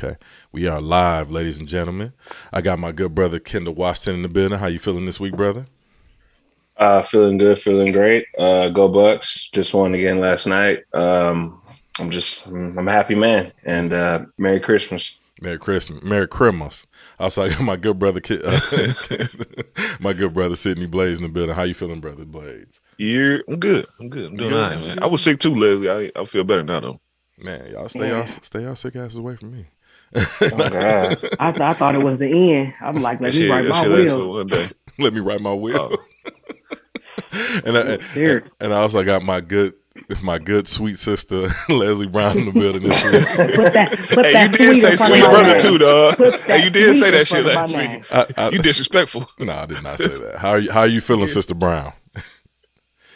Okay. We are live, ladies and gentlemen. I got my good brother Kendall Washington in the building. How you feeling this week, brother? Feeling good, feeling great. Go Bucks! Just won again last night. I'm a happy man, and Merry Christmas. Merry Christmas. Merry Christmas. Also, I got my good brother, my good brother Sydney Blades in the building. How you feeling, brother Blades? Yeah, I'm good. I'm doing all right, man. I was sick too lately. I feel better now though. Man, y'all stay y'all sick asses away from me. Oh, God. I thought it was the end. I'm like, let me write my will. One day. Let me write my will. And I also got my good sweet sister Leslie Brown in the building this week. Hey, you did say sweet brother too, dog. Hey, you did say that shit last week. You disrespectful. No, I did not say that. How are you feeling, Sister Brown?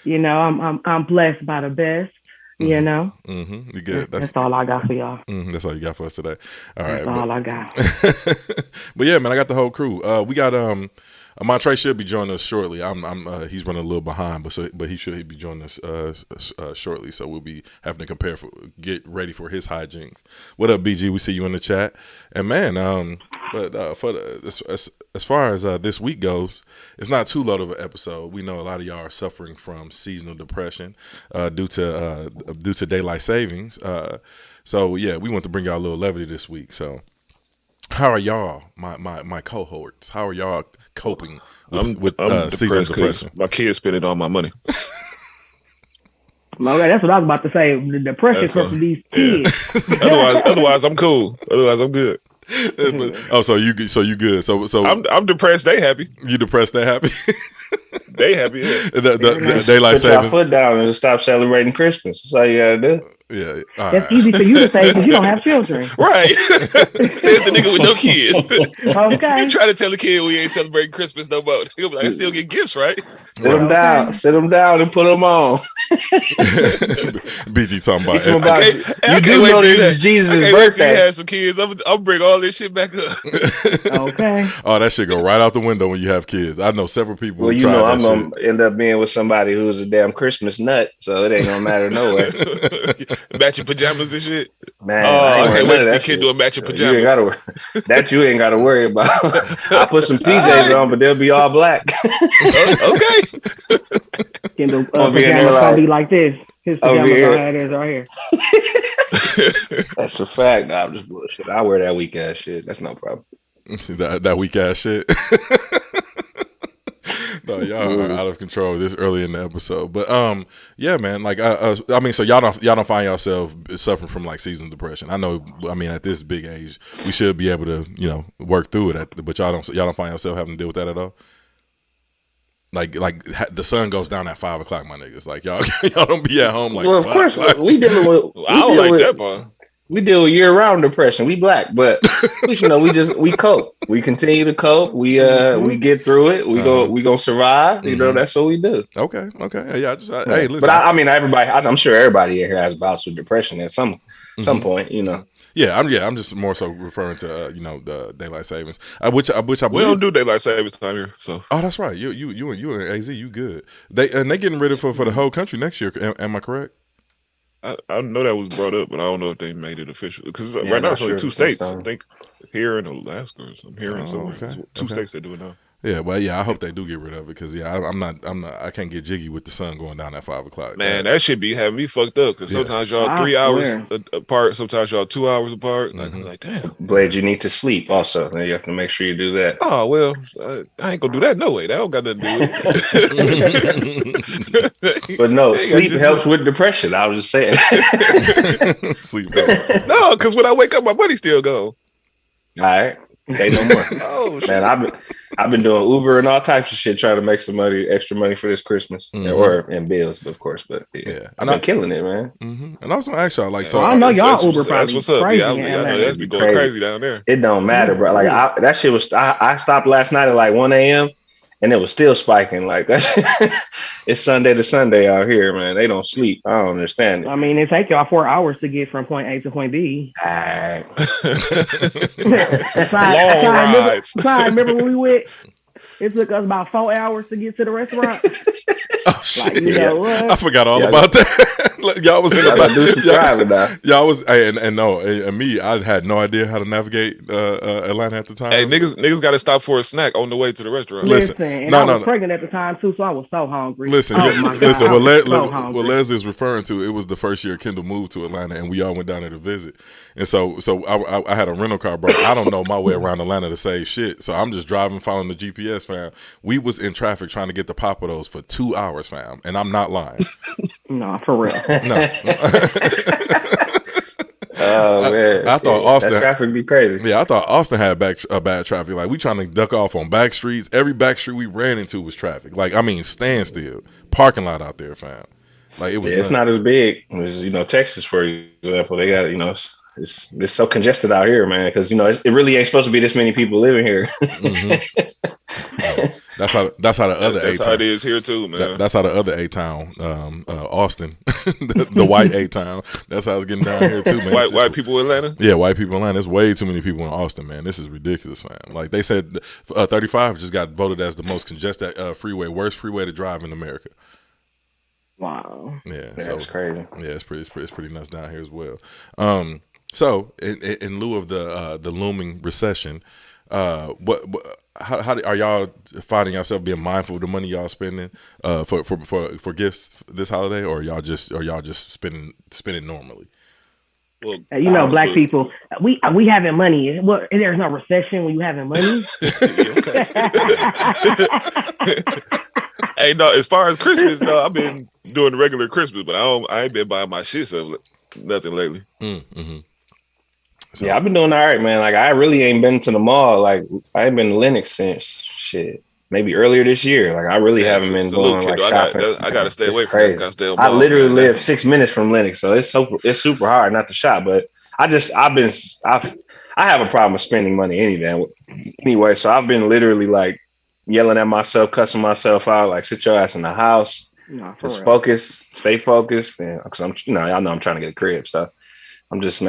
You know, I'm blessed by the best. You know, you good. That's all I got for y'all. That's all you got for us today. All right, that's all I got. But yeah, man, I got the whole crew. We got Montre should be joining us shortly. He's running a little behind, but he should be joining us shortly. So we'll be having to get ready for his hijinks. What up, BG? We see you in the chat. And man, as far as this week goes, it's not too low of an episode. We know a lot of y'all are suffering from seasonal depression due to daylight savings. So yeah, we want to bring y'all a little levity this week. So how are y'all, my cohorts? How are y'all coping with seasonal depression? My kids spending all my money. Okay, that's what I was about to say. The depression comes from these kids. Yeah. Otherwise, I'm cool. Otherwise, I'm good. So you good. So I'm depressed. They happy. You depressed? They happy. They happy. Yeah. The daylight Put savings. your foot down and stop celebrating Christmas. That's all you gotta do. Yeah, that's easy for you to say because you don't have children. Right. Says the nigga with no kids. Okay. You try to tell a kid we ain't celebrating Christmas no more. He'll be like, I still get gifts, right? Sit them down and put them on. BG talking about you do know this is Jesus' birthday. You had some kids. I'll bring all this shit back up. Okay. Oh, that shit go right out the window when you have kids. I know several people. Well, you know, I'm gonna end up being with somebody who's a damn Christmas nut, so it ain't gonna matter nowhere. Matching pajamas and shit. Man, I can't wait to see a kid doing matching pajamas. You ain't gotta worry about. I put some PJs on, but they'll be all black. Okay. Kendall, pajamas gonna be like this. His pajamas is right here. That's a fact. Nah, I'm just bullshit. I wear that weak ass shit. That's no problem. that weak ass shit. No, y'all are out of control this early in the episode, but yeah, man. Like, I mean, so y'all don't find yourself suffering from like seasonal depression. I know. I mean, at this big age, we should be able to, work through it. But y'all don't find yourself having to deal with that at all. Like the sun goes down at 5 o'clock, my niggas. Like y'all don't be at home like. Well, of course, we dealing with. I don't like that part. We deal with year-round depression. We black, but we cope. We continue to cope. We get through it. We gonna survive. You know, that's what we do. Okay. Yeah. Hey, listen. But I mean, everybody. I'm sure everybody here has bouts with depression at some point. You know. Yeah, I'm just more so referring to the daylight savings, which I believe we don't do daylight savings time here. So that's right. You and AZ, you good. They getting rid of it for the whole country next year. Am I correct? I know that was brought up, but I don't know if they made it official because right now it's only 2 states. I think here in Alaska or something. Here in somewhere, 2 states that do it now. Yeah, well, yeah, I hope they do get rid of it because I'm not, I can't get jiggy with the sun going down at 5 o'clock. Man, that should be having me fucked up because sometimes y'all 3 hours apart, sometimes y'all 2 hours apart. Like, I'm like, damn. Blade, you need to sleep also. You have to make sure you do that. Oh, well, I ain't gonna do that. No way. That don't got nothing to do with it. But no, sleep helps with depression. I was just saying. Sleep. No, because when I wake up, my money's still gone. All right. Say no more. Oh, man, I've been doing Uber and all types of shit trying to make some extra money for this Christmas, or in bills, of course. But yeah, I'm killing it, man. And I was gonna ask y'all, like, so I know y'all Uber probably. That's what's up. Crazy, yeah, that's be going crazy down there. It don't matter, bro. Like that shit was. I stopped last night at like 1 a.m. and it was still spiking like that. It's Sunday to Sunday out here, man. They don't sleep. I don't understand it. I mean, it take y'all 4 hours to get from point A to point B. All right. I remember when we went. It took us about 4 hours to get to the restaurant. Oh shit! Like, what? I forgot all about that. Y'all was in the driving now. Y'all was and me, I had no idea how to navigate Atlanta at the time. Hey, niggas got to stop for a snack on the way to the restaurant. Listen, and I was pregnant at the time too, so I was so hungry. Listen, what Leslie is referring to, it was the first year Kendall moved to Atlanta, and we all went down there to visit. And so I had a rental car, bro. I don't know my way around Atlanta to save shit, so I'm just driving, following the GPS, fam. We was in traffic trying to get to Papados for 2 hours, fam, and I'm not lying. No, for real. No. Oh man! I thought Austin that traffic be crazy. Yeah, I thought Austin had bad traffic. Like we trying to duck off on back streets. Every back street we ran into was traffic. Like I mean, standstill, parking lot out there, fam. Like it was. It's not as big as Texas, for example. They got it's so congested out here, man. Because it really ain't supposed to be this many people living here. Mm-hmm. That's how the other A-town. That's how it is here too, man. That's how the other A-town, Austin, the white A-town. That's how it's getting down here too, man. White people in Atlanta. Yeah, white people in Atlanta. There's way too many people in Austin, man. This is ridiculous, man. Like they said, 35 just got voted as the most congested freeway, worst freeway to drive in America. Wow. Yeah, that's crazy. Yeah, it's pretty nuts down here as well. So in lieu of the looming recession, how are y'all finding yourself being mindful of the money y'all spending for gifts this holiday, or y'all just spending normally? Well, black people, we having money. Well, there's no recession when you having money. Hey, no. As far as Christmas, no, I've been doing regular Christmas, but I ain't been buying my shit stuff, nothing lately. Mm-hmm. So, yeah, I've been doing all right, man. Like I really ain't been to the mall. Like I ain't been to Lenox since maybe earlier this year. Like I really haven't been going like shopping. I gotta stay away from this. I literally live 6 minutes from Lenox, so it's super hard not to shop. But I have a problem with spending money anyway. So I've been literally like yelling at myself, cussing myself out, like sit your ass in the house, just focus, stay focused, and because y'all know I'm trying to get a crib, so. I'm just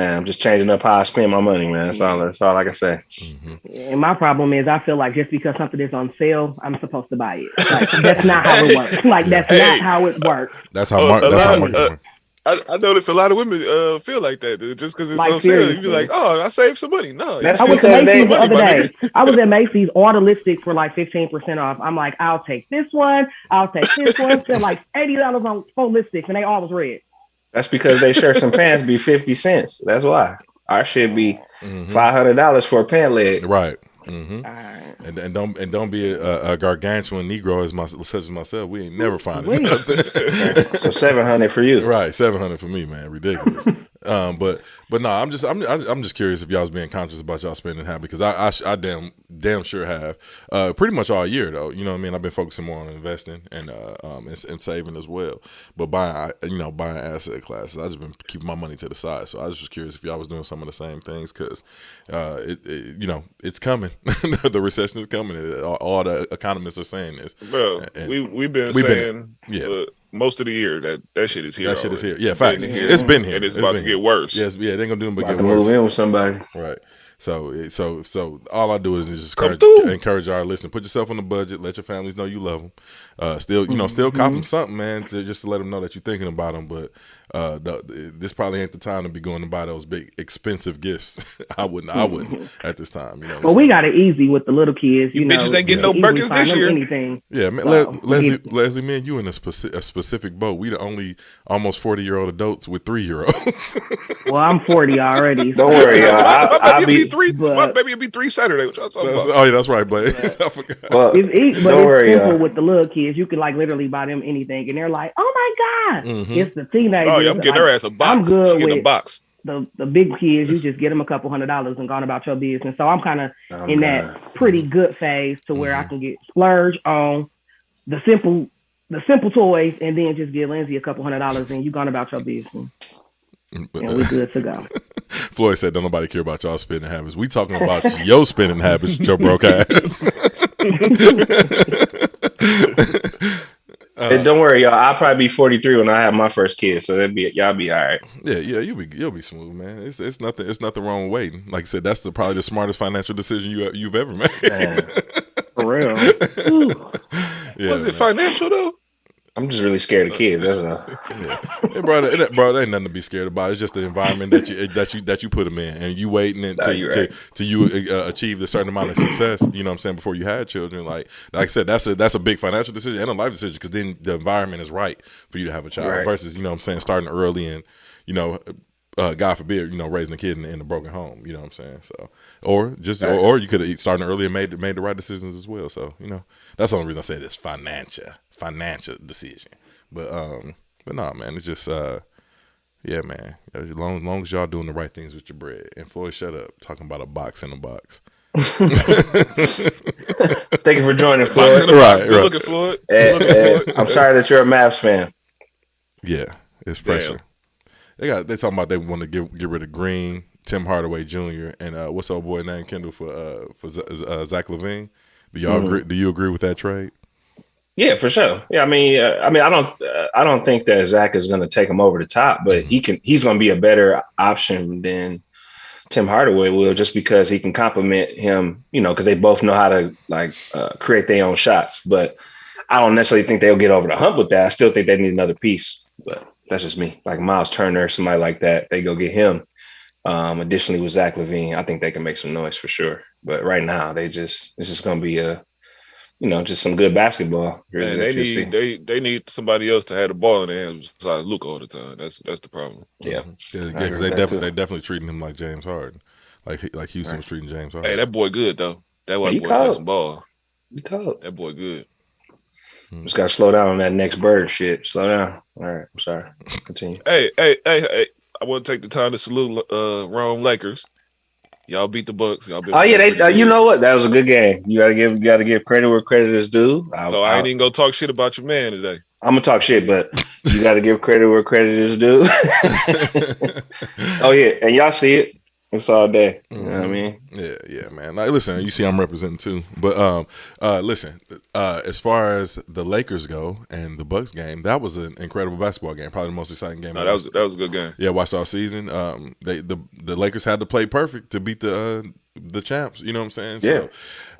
changing up how I spend my money, man. That's all I can say. Mm-hmm. And my problem is I feel like just because something is on sale, I'm supposed to buy it. Like that's not how it works. Like that's not how it works. That's how marketing works. I noticed a lot of women feel like that, dude. Just because it's on sale, you be like, "Oh, I saved some money." No, I went to Macy's the other day. I was at Macy's, all the lipsticks for like 15% off. I'm like, I'll take this one. I'll take this one. Spent like $80 on 4 lipsticks, and they all was red. That's because they shirts and pants be 50 cents. That's why our shit be $500 for a pant leg. Right. Mm-hmm. And don't be a gargantuan Negro such as myself. We ain't never finding nothing. So $700 for you, right? $700 for me, man. Ridiculous. But no, I'm just curious if y'all's being conscious about y'all spending habit, because I damn sure have. Pretty much all year though. You know what I mean? I've been focusing more on investing and saving as well. But buying asset classes, I just been keeping my money to the side. So I was just curious if y'all was doing some of the same things, because it's coming. The recession is coming. All the economists are saying this. Bro, we've been saying most of the year that shit is here. That shit is here. Yeah, facts. It's been here. And it's about to get worse. Yes, yeah, they ain't gonna do nothing but get worse. Move in with somebody. Right. So all I do is just encourage our listeners. Put yourself on the budget. Let your families know you love them. Still cop them something, man, just to let them know that you're thinking about them. But this probably ain't the time to be going to buy those big expensive gifts. I wouldn't at this time. Well, we got it easy with the little kids. You bitches ain't getting no Birkins this year. Anything. Yeah, man. Leslie, man, you in a specific boat. We the only almost 40-year-old adults with 3-year-olds. Well, I'm 40 already. Don't worry, I'll be 3. My baby will be 3 Saturday. What y'all talking about? Oh yeah, that's right, Blaze. I forgot. Well, it's simple with the little kids. You can like literally buy them anything, and they're like, "Oh my god!" Mm-hmm. It's the teenagers. Oh yeah, I'm getting her ass a box. I'm good with a box. The big kids. You just get them a couple $100 and gone about your business. So I'm kind of in that pretty good phase to where I can get splurge on the simple toys, and then just give Lindsay a couple $100 and you gone about your business. And we good to go. Floyd said, "Don't nobody care about y'all spending habits. We talking about your spending habits, your broke ass." Hey, don't worry, y'all. I'll probably be 43 when I have my first kid, so y'all be all right. Yeah, you'll be smooth, man. It's nothing wrong with waiting. Like I said, that's probably the smartest financial decision you've ever made. For real. Yeah, was it financial though? I'm just really scared of kids. That's all. Yeah, bro, ain't nothing to be scared about. It's just the environment that you put them in, and you waiting until you achieve a certain amount of success. You know what I'm saying, before you had children. Like I said, that's a big financial decision and a life decision, because then the environment is right for you to have a child versus, you know what I'm saying, starting early and, you know, God forbid, you know, raising a kid in a broken home. You know what I'm saying? So, or you could have started early and made the right decisions as well. So, you know, that's the only reason I say this financial decision. But no, man, it's just yeah, man. As long as y'all doing the right things with your bread. And Floyd, shut up talking about a box in a box. Thank you for joining, Floyd. Right. Look at Floyd. I'm sorry that you're a Mavs fan. Yeah, it's pressure. Damn. They talking about they want to get rid of Green, Tim Hardaway Jr. and what's old boy named Kendall for Zach LaVine. Do y'all agree? Do you agree with that trade? Yeah, for sure. Yeah, I mean, I don't think that Zach is going to take him over the top, but he's going to be a better option than Tim Hardaway will, just because he can complement him, you know, because they both know how to create their own shots. But I don't necessarily think they'll get over the hump with that. I still think they need another piece, but that's just me. Like Miles Turner, somebody like that, they go get him. Additionally, with Zach LaVine, I think they can make some noise for sure. But right now, it's just going to be just some good basketball. Really, they need somebody else to have the ball in their hands besides Luka all the time. That's the problem. Yeah, because they definitely treating him like James Harden, like Houston was treating James Harden. Hey, that boy good though. That boy plays some ball. He cold. That boy good. Just gotta slow down on that next bird shit. Slow down. All right, I'm sorry. Continue. Hey! I want to take the time to salute Rome Lakers. Y'all beat the Bucks. Y'all beat you know what? That was a good game. You gotta give credit where credit is due. I ain't even gonna talk shit about your man today. I'm gonna talk shit, but you gotta give credit where credit is due. Oh yeah, and y'all see it. It's all day. You know what I mean? Yeah, man. Like, listen, you see I'm representing too. But listen, as far as the Lakers go and the Bucks game, that was an incredible basketball game. Probably the most exciting game. No, that was a good game. Yeah, watched all season. The Lakers had to play perfect to beat the champs. You know what I'm saying? Yeah. So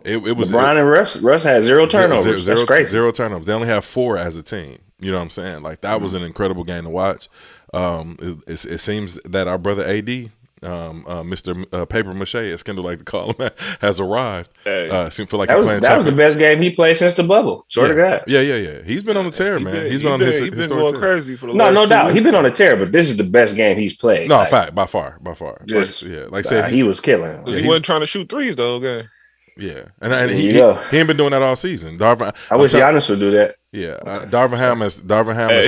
it was LeBron and Russ had zero turnovers. That's crazy. Zero turnovers. They only have 4 as a team. You know what I'm saying? Like that was an incredible game to watch. It seems that our brother AD, Mr. Paper Mache, as Kendall like to call him, has arrived. Hey. Feel like that was the best game he played since the bubble. Swear to God. Yeah. He's been on the tear, man. He's been on his going crazy for the last no doubt. He's been on the tear, but this is the best game he's played. No, fact, by far. Just, like I said, he was killing. He wasn't trying to shoot threes the whole game. Yeah, and he ain't been doing that all season. I wish Giannis would do that. Yeah, Darvin Ham has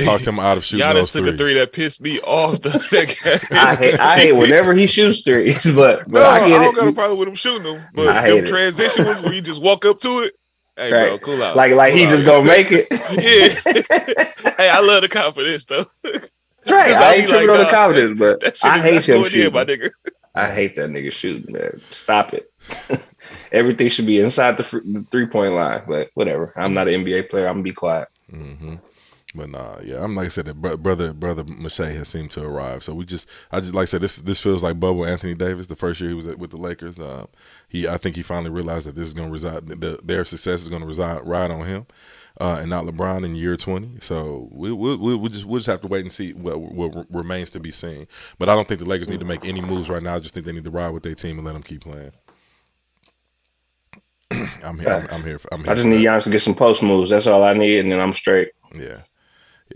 talked him out of shooting Giannis those took threes. A 3 that pissed me off. That game. I hate whenever he shoots threes, but no, I don't got a problem with him shooting them. But them transition ones where you just walk up to it. Hey, bro, cool out. Like he just gonna make it. Yeah. Hey, I love the confidence though. That's right. I ain't tripping on the confidence, but I hate him shooting. My nigga. I hate that nigga shooting, man. Stop it. Everything should be inside the 3-point line, but whatever. I'm not an NBA player. I'm gonna be quiet. Mm-hmm. But nah, yeah, I'm like I said, that brother Mache has seemed to arrive. So I just like I said, this feels like Bubble Anthony Davis, the first year he was with the Lakers. I think he finally realized that this is gonna reside, their success is gonna ride on him, and not LeBron in year 20. So we'll just have to wait and see what remains to be seen. But I don't think the Lakers need to make any moves right now. I just think they need to ride with their team and let them keep playing. I'm here. I just need Giannis to get some post moves. That's all I need, and then I'm straight. Yeah.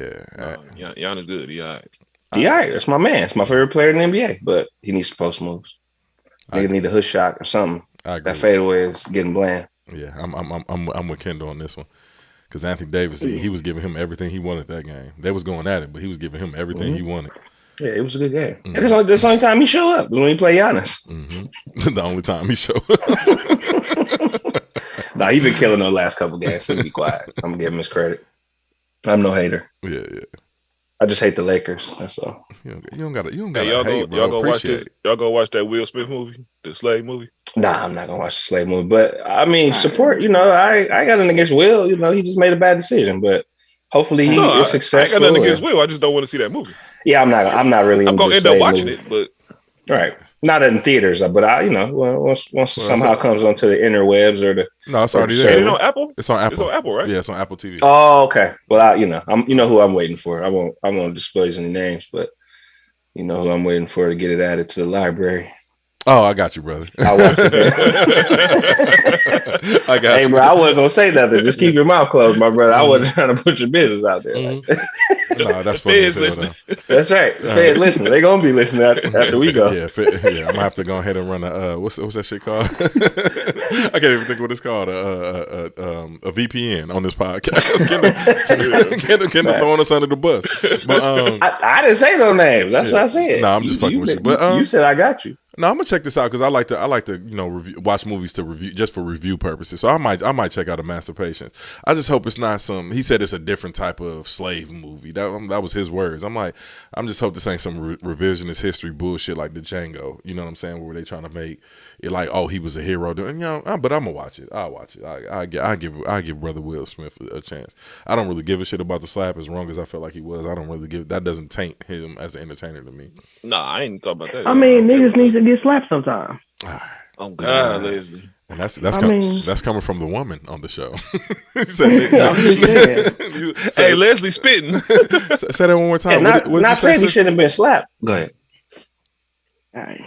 Giannis good. He all right. He all right. That's my man. It's my favorite player in the NBA, but he needs post moves. Nigga need a hood shot or something. That fadeaway is getting bland. Yeah, I'm with Kendall on this one. Because Anthony Davis, he was giving him everything he wanted that game. They was going at it, but he was giving him everything he wanted. Yeah, it was a good game. Mm-hmm. And that's the only time he showed up was when he played Giannis. Mm-hmm. The only time he showed up. Nah, he been killing those last couple games. So be quiet. I'm gonna give him his credit. I'm no hater. Yeah. I just hate the Lakers. That's all. You don't gotta y'all hate, bro. Y'all gonna watch this? Y'all gonna watch that Will Smith movie, the Slave movie? Nah, I'm not gonna watch the Slave movie. But I support. I got nothing against Will. He just made a bad decision, but hopefully he is successful. I got nothing against Will. I just don't want to see that movie. Yeah, I'm not really. I'm gonna end up watching it, but right. Not in theaters, but once somehow comes onto the interwebs or the it's already there. It's on Apple. It's on Apple. It's on Apple, right? Yeah, it's on Apple TV. Oh, okay. Well, I'm who I'm waiting for. I won't disclose any names, but you know who I'm waiting for to get it added to the library. Oh, I got you, brother. I watched it. I got you. Bro, I wasn't gonna say nothing. Just keep your mouth closed, my brother. I wasn't trying to put your business out there. Mm-hmm. Nah, that's funny. That's right. The Feds listening. They're gonna be listening after we go. Yeah, I'm gonna have to go ahead and run a what's that shit called? I can't even think what it's called. A VPN on this podcast. Kendall throwing us under the bus. But I didn't say no names. That's what I said. No, I'm just fucking with you. But you said I got you. No, I'm gonna check this out because I like to watch movies to review just for review purposes. So I might check out Emancipation. I just hope it's not some. He said it's a different type of slave movie. That was his words. I'm just hope this ain't some revisionist history bullshit like the Django. You know what I'm saying? Where they trying to make it like, oh, he was a hero. And but I'm gonna watch it. I'll watch it. I give Brother Will Smith a chance. I don't really give a shit about the slap as wrong as I felt like he was. I don't really give. That doesn't taint him as an entertainer to me. Nah, I ain't thought about that. I mean, niggas need to get slapped sometime. Oh God, Leslie. And that's coming from the woman on the show. Hey, Leslie spitting. Say that one more time. Not saying he shouldn't have been slapped. Go ahead. All right.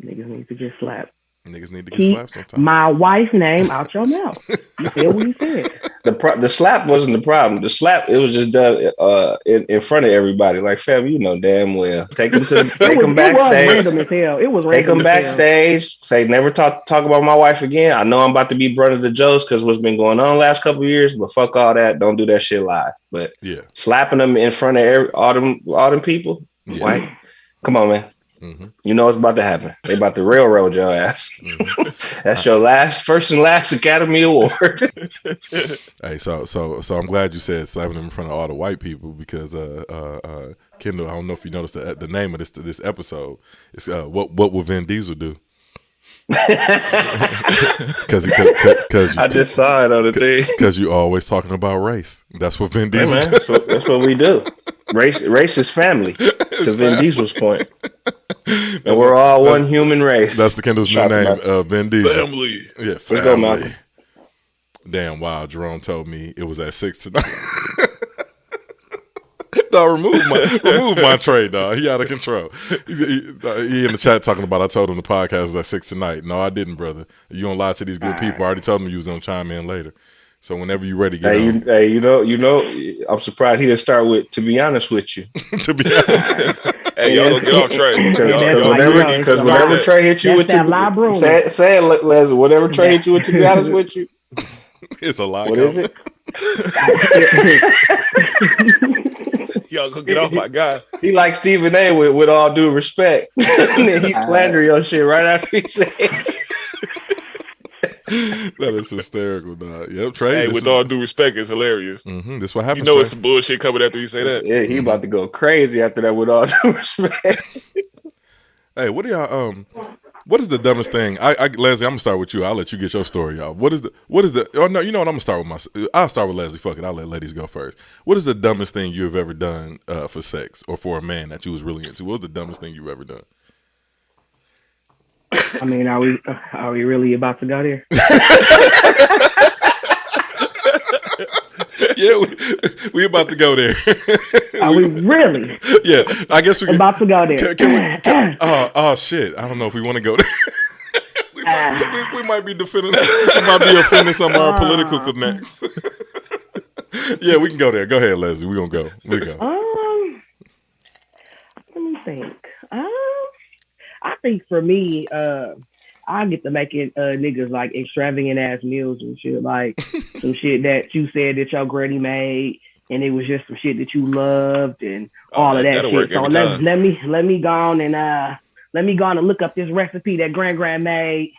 Niggas need to get slapped. Niggas need to get slapped sometime. My wife's name out your mouth. You said what you said. The slap wasn't the problem. The slap, it was just done in front of everybody. Like, fam, you know damn well. Take them backstage. It was random as hell. It was random. Take them backstage. Say never talk about my wife again. I know I'm about to be brother to Joe's because what's been going on the last couple of years. But fuck all that. Don't do that shit live. But slapping them in front of all them people. Yeah. Like, come on, man. Mm-hmm. You know what's about to happen. They about to railroad your ass. Mm-hmm. That's your first and last Academy Award. Hey, so I'm glad you said slapping them in front of all the white people because Kendall, I don't know if you noticed the name of this episode. It's what will Vin Diesel do? Because I just saw it on the thing. Because you always talking about race. That's what Vin Diesel. Hey, man, that's what we do. Race is family. To Vin Diesel's point. And we're all one human race. That's the Kendall's new name, Vin Diesel. Family. Yeah, family. Damn, wow. Jerome told me it was at 6 tonight. No, remove my tray, dog. He out of control. He in the chat talking about I told him the podcast was at 6 tonight. No, I didn't, brother. You don't lie to these good people. I already told him you was gonna chime in later. So whenever you're ready, get on. Hey, you know, I'm surprised he didn't start with, to be honest with you. To be honest. Hey, y'all get off Trey. Because whenever Trey hit you with say it, Leslie, whatever Trey hit you with, to be honest with you. It's a lie. What is it? Y'all gonna get off my guy. He like Stephen A with all due respect. He slander your shit right after he said it. That is hysterical, dog. Yep, Trey. Hey, with all due respect, it's hilarious. Mm-hmm. This what happens. You know, it's some bullshit coming after you say that. Yeah, he about to go crazy after that. With all due respect. Hey, what do y'all what is the dumbest thing? Leslie, I'm gonna start with you. I'll let you get your story out. What is the? Oh no, you know what? I'm gonna start with I'll start with Leslie. Fuck it. I'll let ladies go first. What is the dumbest thing you have ever done for sex or for a man that you was really into? What was the dumbest thing you've ever done? I mean, are we really about to go there? Yeah, we about to go there. Are we really? Yeah, I guess we about to go there. Oh shit! I don't know if we want to go there. we might be defending. We might be offending some of our political connects. Yeah, we can go there. Go ahead, Leslie. We're gonna go. We go. Let me think. I think for me, I get to making niggas like extravagant ass meals and shit, like some shit that you said that your granny made, and it was just some shit that you loved and all of that shit. So let me go on and look up this recipe that Gran made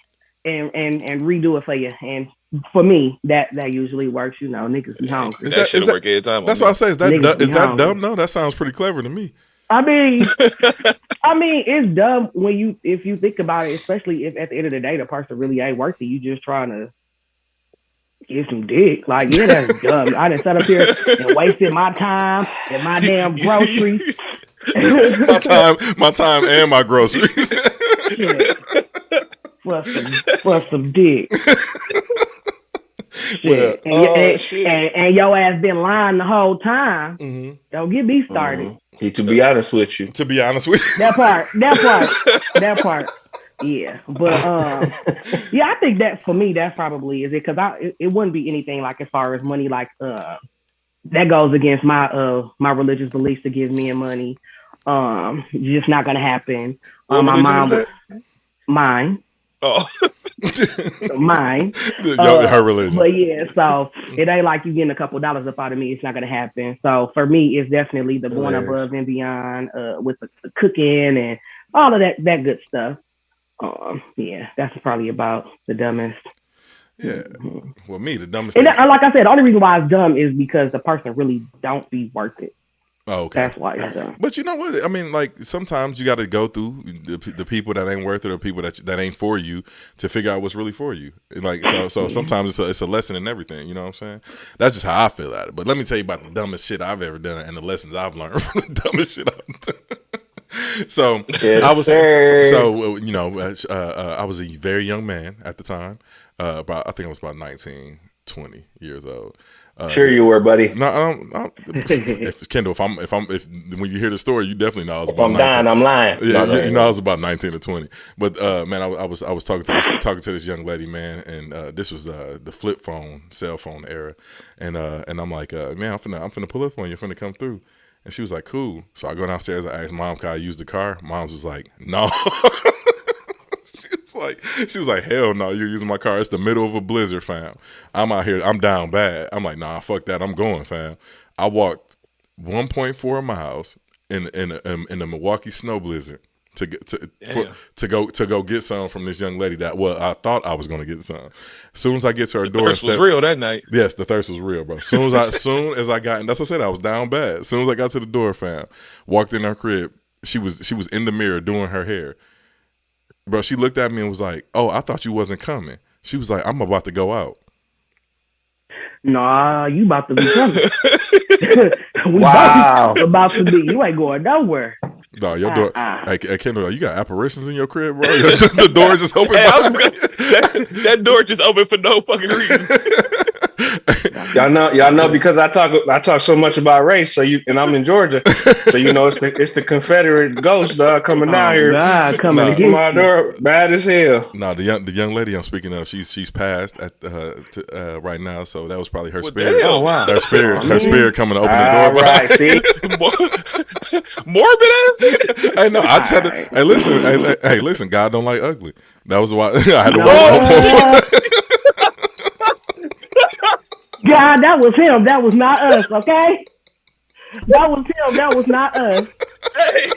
and redo it for you. And for me, that usually works. You know, niggas be hungry. That shit work every time. That's why I say is that dumb? No, that sounds pretty clever to me. I mean, it's dumb if you think about it, especially if at the end of the day the person really ain't worth it. You just trying to get some dick. Like, yeah, that's dumb. I done sat up here and wasted my time and my damn groceries. my time and my groceries. for some dick. Shit. And your ass been lying the whole time. Mm-hmm. Don't get me started. Mm-hmm. To be honest with you. That part. Yeah, but yeah, I think that for me, that probably is it, because it wouldn't be anything like as far as money, like that goes against my religious beliefs to give me money. Just not gonna happen. My mom, mine. Oh, mine. Her religion. But yeah, so it ain't like you getting a couple dollars up out of me. It's not gonna happen. So for me, it's definitely the going above and beyond with the cooking and all of that good stuff. Yeah, that's probably about the dumbest. Yeah. Well, the dumbest and like I said, the only reason why it's dumb is because the person really don't be worth it. Oh, okay. That's why it's dumb. But you know what? I mean, like sometimes you got to go through the people that ain't worth it or people that ain't for you to figure out what's really for you. Like so sometimes it's a lesson in everything. You know what I'm saying? That's just how I feel at it. But let me tell you about the dumbest shit I've ever done and the lessons I've learned from the dumbest shit I've done. So yes, I was sir. So you know I was a very young man at the time. I think I was about 19, 20 years old. Sure you were, buddy. No, if Kendall, if when you hear the story, you definitely know I was if about I'm 19. dying, I'm lying. Yeah, you know I was about 19 or 20. But man, I was talking to this young lady, man, and this was the flip phone, cell phone era, and I'm like, man, I'm finna pull up on you, I'm finna come through. And she was like, cool. So I go downstairs, I asked Mom, can I use the car? Mom's was like, no. She was like, hell no, you're using my car. It's the middle of a blizzard, fam. I'm out here, I'm down bad. I'm like, nah, fuck that, I'm going, fam. I walked 1.4 miles in the Milwaukee snow blizzard to go get some from this young lady that I thought I was gonna get some. As soon as I get to her door, the thirst was real that night. Yes, the thirst was real, bro. As soon as I got, and that's what I said, I was down bad. As soon as I got to the door, fam, walked in her crib. She was in the mirror doing her hair. Bro, she looked at me and was like, "Oh, I thought you wasn't coming." She was like, "I'm about to go out." Nah, you about to be coming. Wow. About to be. You ain't going nowhere. No, your door. Hey, Kendall, you got apparitions in your crib, bro? The door just open. That door just open for no fucking reason. Y'all know because I talk so much about race, and I'm in Georgia, so you know it's the Confederate ghost dog coming down here. God, coming to get my door, bad as hell. No, the young lady I'm speaking of, she's passed at right now, so that was probably her spirit. Oh wow, her spirit coming to open the door. Right, see, morbid ass. Hey, no, I just had to. Hey, listen, God don't like ugly. That was why I had to God, that was him. That was not us, okay? That was him. That was not us. Hey.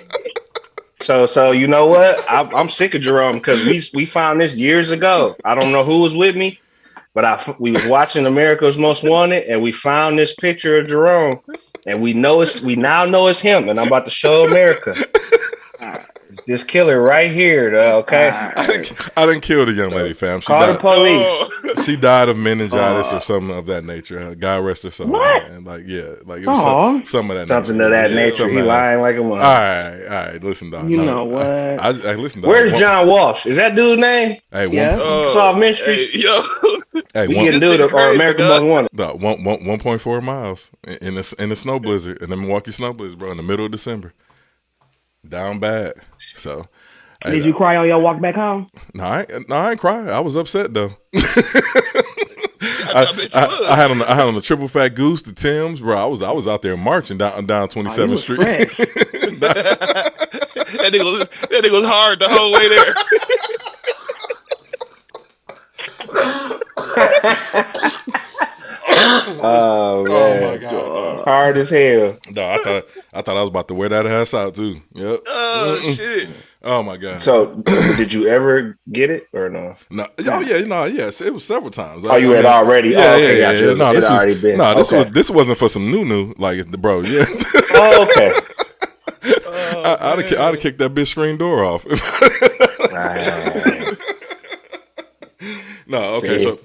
So you know what? I'm sick of Jerome because we found this years ago. I don't know who was with me, but we was watching America's Most Wanted, and we found this picture of Jerome, and we now know it's him, and I'm about to show America. This killer right here, though, okay? I didn't kill the young lady, fam. Call the police. She died of meningitis or something of that nature. God rest her soul. What? And it was some of that something nature. of that nature. He lying like a mother. All right. Listen, dog. You know what? I listen, dog. Where's John Walsh? Is that dude's name? Hey, Solve Mysteries. Hey, yo. We getting dude or American Most Wanted. 1.4 miles in the snow blizzard, in the Milwaukee snow blizzard, bro, in the middle of December. Down bad. So, did you cry on your walk back home? No, I ain't crying. I was upset though. I had on the triple fat goose, the Timbs, bro. I was out there marching down 27th Street. That nigga was hard the whole way there. Oh man, oh my God, hard as hell. No, I thought I was about to wear that ass out too. Yep. Oh shit. Oh my God. So, did you ever get it or no? No. Oh yeah. No. Yes. It was several times. Oh, you had already. Yeah. Okay, Yeah. No, this okay. wasn't for some new. Like bro. Yeah. Oh, okay. I'd have kicked that bitch screen door off. No, okay. So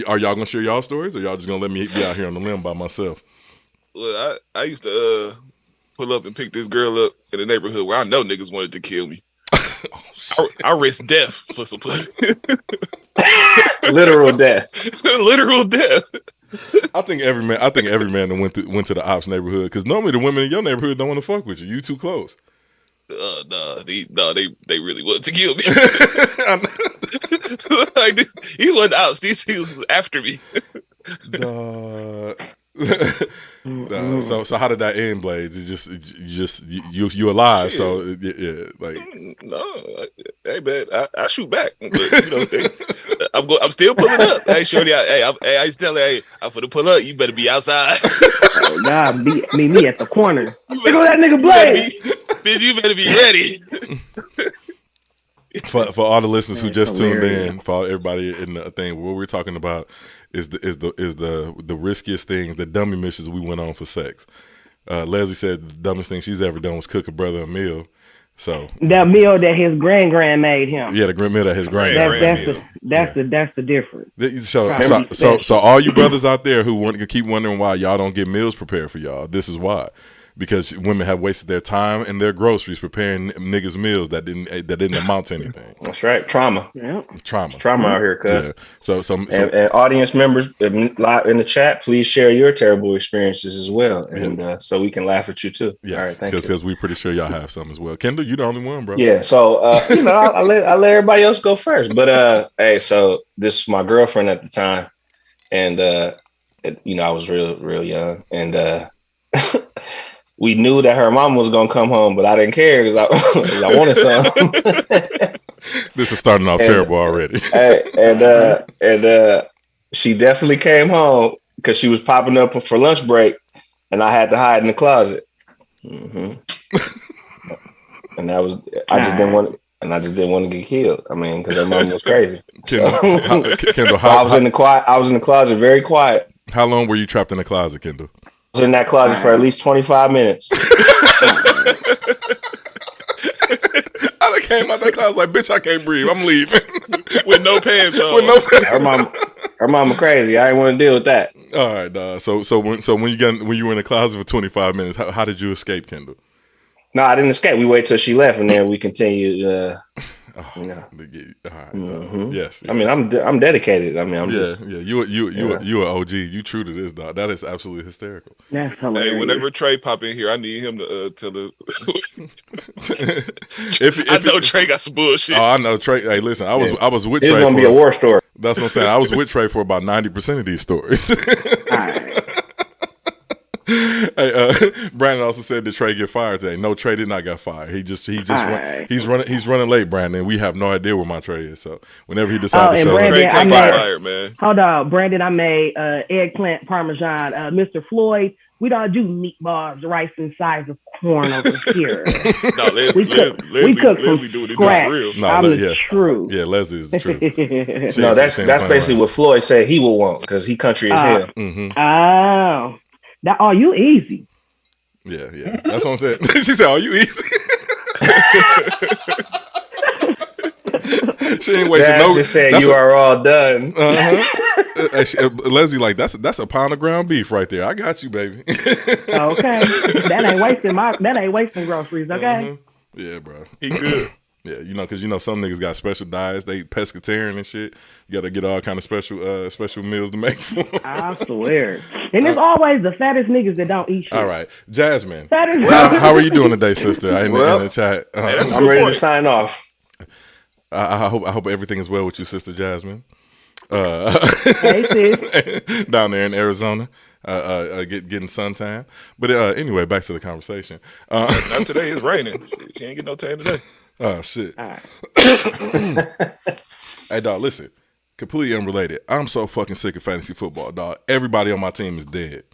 are y'all gonna share y'all stories, or y'all just gonna let me be out here on the limb by myself? Well, I used to pull up and pick this girl up in the neighborhood where I know niggas wanted to kill me. I risk death for some pussy. Literal death. Literal death. I think every man that went to the ops neighborhood, because normally the women in your neighborhood don't want to fuck with you. You too close. They really want to kill me. Like he's one out. He was after me. So how did that end, Blades? You alive? Shit. So yeah, like no, hey man, I shoot back. But, I'm still pulling up. Hey shorty, I used to tell her, hey, I'm gonna pull up. You better be outside. Oh God, meet me at the corner. Look at that nigga Blade. Bitch, you better be ready. For all the listeners who just tuned in, for everybody in the thing, what we're talking about is the riskiest things, the dummy missions we went on for sex. Leslie said the dumbest thing she's ever done was cook a brother a meal. So that meal that his grand made him. Yeah, the meal that his grand that's the difference. So all you brothers out there who want to keep wondering why y'all don't get meals prepared for y'all, this is why. Because women have wasted their time and their groceries preparing niggas meals that didn't amount to anything. That's right, trauma. Yeah, trauma out here, cuz. Yeah. So and audience members live in the chat, please share your terrible experiences as well, and so we can laugh at you too. Yeah, all right, thank you. Because we're pretty sure y'all have some as well. Kendall, you the only one, bro. Yeah, so I let everybody else go first, but hey, so this is my girlfriend at the time, and I was real young, and we knew that her mom was gonna come home, but I didn't care because I wanted some. This is starting off terrible already. And she definitely came home because she was popping up for lunch break, and I had to hide in the closet. Mm-hmm. And that was I just didn't want to get killed. I mean, because her mom was crazy. Kendall, I was in the closet, very quiet. How long were you trapped in the closet, Kendall? I was in that closet for at least 25 minutes. I came out that closet like, bitch, I can't breathe. I'm leaving. With no pants on. Her mama crazy. I didn't want to deal with that. All right, dog. So when you were in the closet for 25 minutes, how did you escape, Kendall? No, I didn't escape. We waited till she left, and then we continued. All right. Mm-hmm. Yes. I mean, I'm dedicated. I mean, You an OG. You true to this, dog. That is absolutely hysterical. That's hilarious. Hey, whenever Trey pop in here, I need him to tell the. I know Trey got some bullshit. Oh, I know Trey. Hey, listen, I was with Trey. It's gonna be a war story. That's what I'm saying. I was with Trey for about 90% of these stories. Hey, Brandon also said that Trey get fired today. No, Trey did not get fired. He's running late, Brandon. We have no idea where my Trey is. So whenever he decides to show Brandon, up, Trey can't get fired, man. Hold on, Brandon. I made eggplant parmesan. Mr. Floyd, we don't do meatballs, rice, and size of corn over here. No, we cook from scratch. I'm true. Yeah, Leslie is true. No, that's basically what Floyd said he will want because he country as hell. Mm-hmm. Oh. You easy. Yeah. That's what I'm saying. She said, "Are you easy?" She ain't wasting no. Just saying you are all done. Leslie, like that's a pound of ground beef right there. I got you, baby. Okay, that ain't wasting groceries. Okay. Yeah, bro. He good. Yeah, because some niggas got special diets. They pescatarian and shit. You got to get all kind of special meals to make for them. I swear. And it's always the fattest niggas that don't eat shit. All right, Jasmine. How are you doing today, sister? In the chat. I'm ready to sign off. I hope everything is well with you, sister Jasmine. Hey, sis. Down there in Arizona, getting suntan. But anyway, back to the conversation. Not today. It's raining. She ain't get no tan today. Oh shit! All right. Hey dog, listen. Completely unrelated. I'm so fucking sick of fantasy football, dog. Everybody on my team is dead.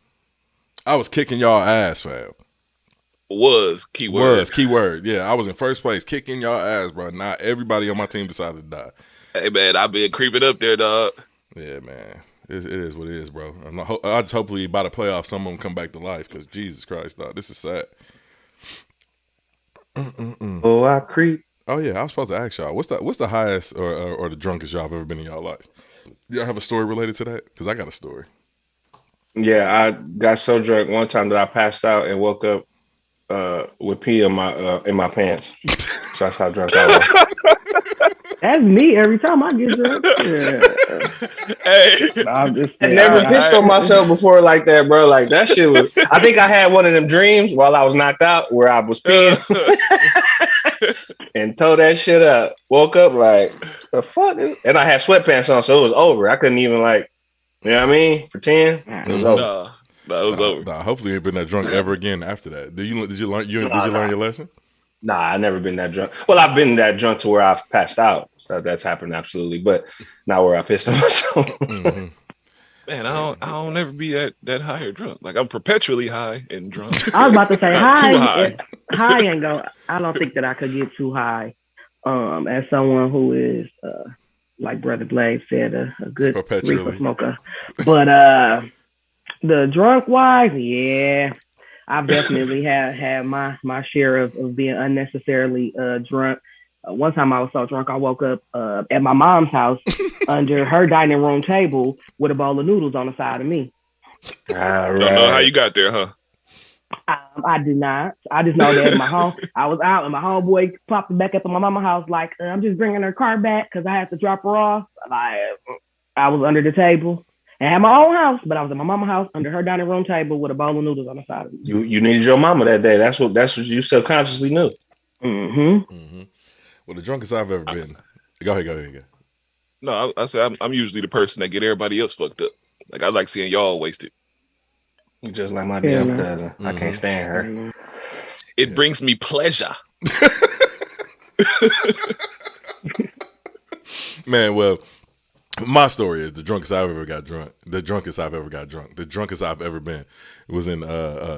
I was kicking y'all ass, fam. Keyword. Yeah, I was in first place, kicking y'all ass, bro. Now everybody on my team decided to die. Hey man, I've been creeping up there, dog. Yeah, man. It is what it is, bro. I just hopefully by the playoffs, some of them come back to life because Jesus Christ, dog, this is sad. Oh, I creep. Oh yeah, I was supposed to ask y'all. What's the highest or the drunkest y'all have ever been in y'all life? Y'all have a story related to that? Because I got a story. Yeah, I got so drunk one time that I passed out and woke up with pee in my pants. So that's how drunk I was. That's me every time I get drunk. Yeah. Hey, I'm just I saying, never all pissed right. on myself before like that, bro. Like that shit was. I think I had one of them dreams while I was knocked out where I was peeing and tore that shit up. Woke up like the fuck, and I had sweatpants on, so it was over. I couldn't even like, you know what I mean? Pretend it was over. nah, it was over. Nah, hopefully you ain't been that drunk ever again after that. Did you learn your lesson? Nah, I never been that drunk. Well, I've been that drunk to where I've passed out. So that's happened absolutely, but not where I pissed on myself. Mm-hmm. Man, I don't ever be that high or drunk. Like I'm perpetually high and drunk. I was about to say Not too high. high. High ain't go. I don't think that I could get too high. As someone who is, like Brother Blade said, a good Perpetually. reefer smoker. But the drunk wise, yeah, I've definitely had my share of being unnecessarily drunk. One time I was so drunk I woke up at my mom's house under her dining room table with a bowl of noodles on the side of me. All Don't know how you got there, huh? I do not. I just know that in my home, I was out and my homeboy popped back up at my mama's house like, I'm just bringing her car back because I had to drop her off. Like, I was under the table and had my own house, but I was at my mama's house under her dining room table with a bowl of noodles on the side of me. You needed your mama that day. That's what you subconsciously knew. Mm-hmm. Well, the drunkest I've ever been. Go ahead. No, I say I'm usually the person that get everybody else fucked up. Like I like seeing y'all wasted. Just like my damn cousin. I can't stand her. Mm-hmm. It brings me pleasure. Man, well, my story is the drunkest I've ever got drunk. The drunkest I've ever got drunk. The drunkest I've ever been was in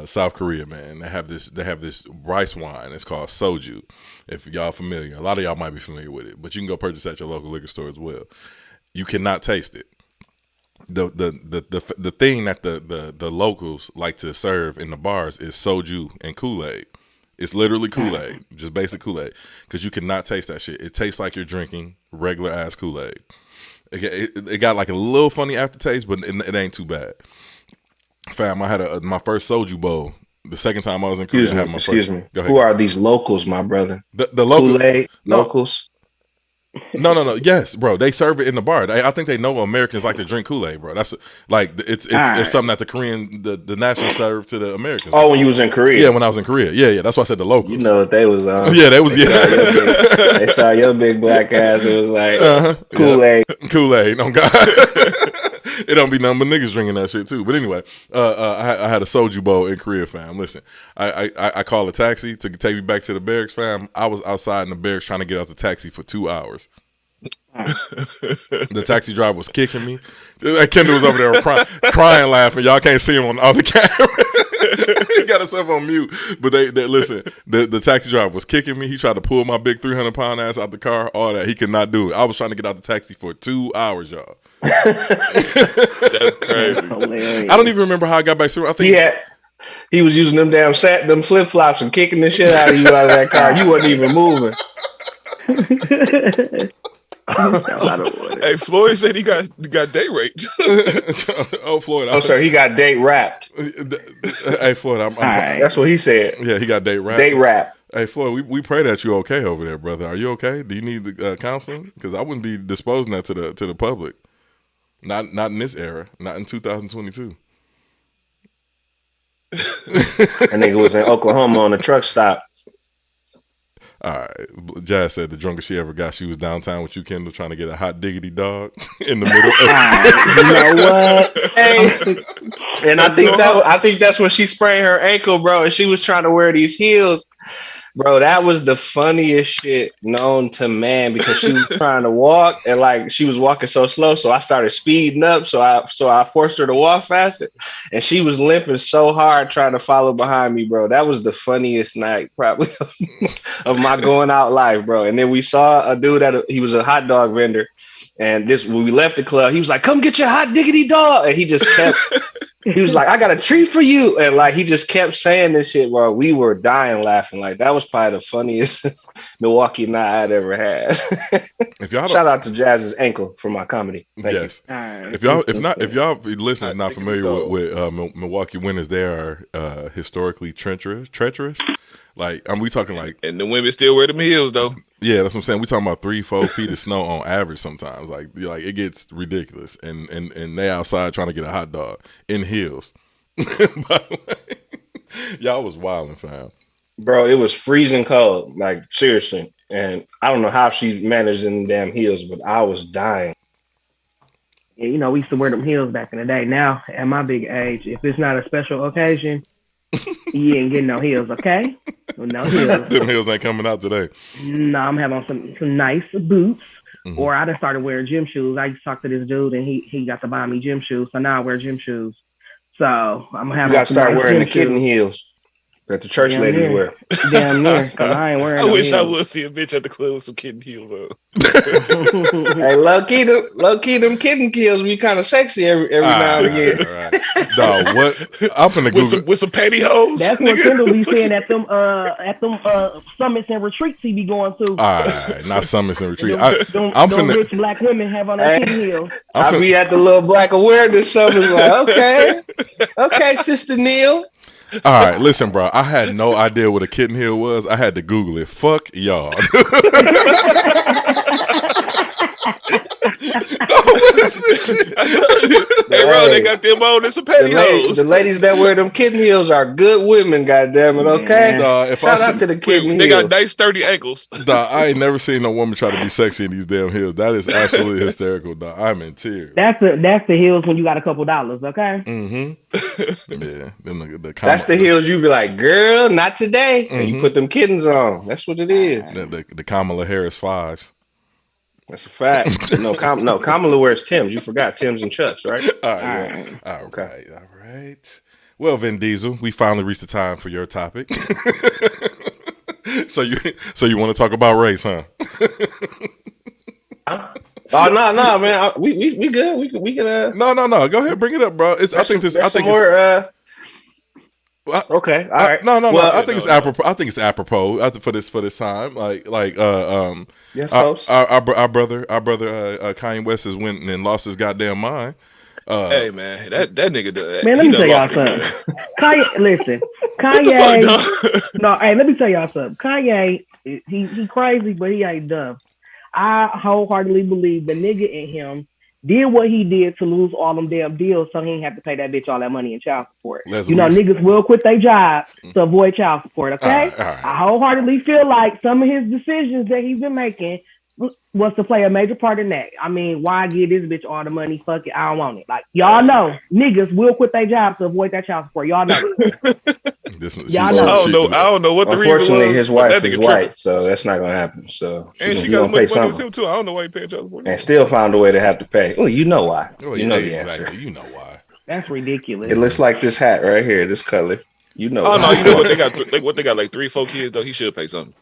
South Korea, man. They have this rice wine. It's called soju. If y'all familiar, a lot of y'all might be familiar with it, but you can go purchase it at your local liquor store as well. You cannot taste it. The thing that the locals like to serve in the bars is soju and Kool-Aid. It's literally Kool-Aid, just basic Kool-Aid, because you cannot taste that shit. It tastes like you're drinking regular ass Kool-Aid. It got like a little funny aftertaste, but it ain't too bad. Fam, I had my first soju bowl. The second time I was in Korea, I had my Excuse first. me. Go ahead. Who are these locals, my brother? The locals? Kool-Aid No. locals. No. Yes, bro. They serve it in the bar. I think they know Americans like to drink Kool-Aid, bro. That's like it's something that the Korean the national serve to the Americans. Oh, when you was in Korea. Yeah, when I was in Korea. Yeah. That's why I said the locals. You know what they was on. Yeah, they was. They saw your big black ass. It was like Kool-Aid. Kool-Aid. Oh God. It don't be nothing but niggas drinking that shit too. But anyway, I had a soju bowl in Korea, fam. Listen, I called a taxi to take me back to the barracks, fam. I was outside in the barracks trying to get out the taxi for 2 hours. The taxi driver was kicking me. Kendall was over there crying, laughing. Y'all can't see him on the camera. He got himself on mute. But they listen. The taxi driver was kicking me. He tried to pull my big 300-pound ass out the car. All that he could not do it. I was trying to get out the taxi for 2 hours, y'all. That's crazy. I don't even remember how I got back to. I think he was using them them flip flops and kicking the shit out of you out of that car. You wasn't even moving. Hey, Floyd said he got date raped. Oh, Floyd. Oh, sir, he got date rapped. Hey, Floyd. That's what he said. Yeah, he got date rapped. Date rap. Hey, Floyd, we pray that you're okay over there, brother. Are you okay? Do you need the counseling? Because I wouldn't be disposing that to the public. Not in this era. Not in 2022. That nigga was in Oklahoma on a truck stop. All right. Jazz said the drunkest she ever got, she was downtown with you, Kendall, trying to get a hot diggity dog in the middle. You know what? Hey, and I think that's when she sprained her ankle, bro. And she was trying to wear these heels. Bro, that was the funniest shit known to man because she was trying to walk and like she was walking so slow. So I started speeding up. So I forced her to walk faster. And she was limping so hard trying to follow behind me, bro. That was the funniest night probably of my going out life, bro. And then we saw a dude he was a hot dog vendor. And when we left the club, he was like, "Come get your hot diggity dog," and he just kept. He was like, "I got a treat for you," and like he just kept saying this shit while we were dying laughing. Like that was probably the funniest Milwaukee night I'd ever had. If y'all Shout out to Jazz's ankle for my comedy. Thank yes. you. If y'all listeners not familiar with Milwaukee winters, they are historically treacherous. Like, we talking like, and the women still wear them heels though. Yeah, that's what I'm saying. We talking about 3-4 feet of snow on average sometimes. Like it gets ridiculous, and they outside trying to get a hot dog in heels. By the way, y'all was wilding, fam. Bro, it was freezing cold, like seriously. And I don't know how she managed in the damn heels, but I was dying. Yeah, we used to wear them heels back in the day. Now, at my big age, if it's not a special occasion, you ain't getting no heels, okay? No heels. Them heels ain't coming out today. No, I'm having on some nice boots. Mm-hmm. Or I just started wearing gym shoes. I used to talk to this dude, and he got to buy me gym shoes. So now I wear gym shoes. So I'm gonna have. You gotta start wearing the kitten heels that the church ladies wear. Damn near, cause I ain't wearing. I wish heels. I would see a bitch at the club with some kitten heels on. Hey, low key, them kitten heels be kind of sexy every now and again. Right. Dog, what? I'm finna Google with some pantyhose. That's what Kendall be saying at them summits and retreats he be going to. All right, not summits and retreats. I'm finna. Rich black women have on their kitten heels. I be at the little black awareness summits like, okay, Sister Neil. All right, listen, bro. I had no idea what a kitten heel was. I had to Google it. Fuck y'all. What is this shit? Hey, bro, they got them on. It's a pantyhose. The ladies that wear them kitten heels are good women. Goddamn it, okay. Shout out to the kitten heels. They got nice sturdy ankles. Dog, I ain't never seen no woman try to be sexy in these damn heels. That is absolutely hysterical, dog. I'm in tears. That's the heels when you got a couple dollars, okay? Mm-hmm. Yeah, that's the heels you be like, girl, not today. And you put them kittens on. That's what it is. The Kamala Harris 5s. That's a fact. No, Kamala wears Timbs. You forgot Timbs and Chucks, right? All right. Well, Vin Diesel, we finally reached the time for your topic. So you want to talk about race, huh? Oh no, man. We good. We can. No. Go ahead, bring it up, bro. I think more. Okay. All right. No. I think it's apropos. I think it's apropos for this time. Yes, our brother Kanye West has went and lost his goddamn mind. Hey man, that nigga does. Man, let me tell y'all something. Kanye. No, hey, let me tell y'all something. Kanye, he crazy, but he ain't dumb. I wholeheartedly believe the nigga in him did what he did to lose all them damn deals so he didn't have to pay that bitch all that money in child support. Niggas will quit their job to avoid child support, okay? All right. I wholeheartedly feel like some of his decisions that he's been making was to play a major part in that. I mean, why give this bitch all the money? Fuck it, I don't want it. Like, y'all know, niggas will quit their jobs to avoid that child support. Y'all know. I don't know what the reason was. Unfortunately, his wife is white, so that's not gonna happen. So and she got money with him too. I don't know why he paid child support. And still found a way to have to pay. Oh, you know why? You know the answer. You know why? That's ridiculous. It looks like this hat right here, this color. You know. Oh no, you know what they got? They got like 3-4 kids though. He should pay something.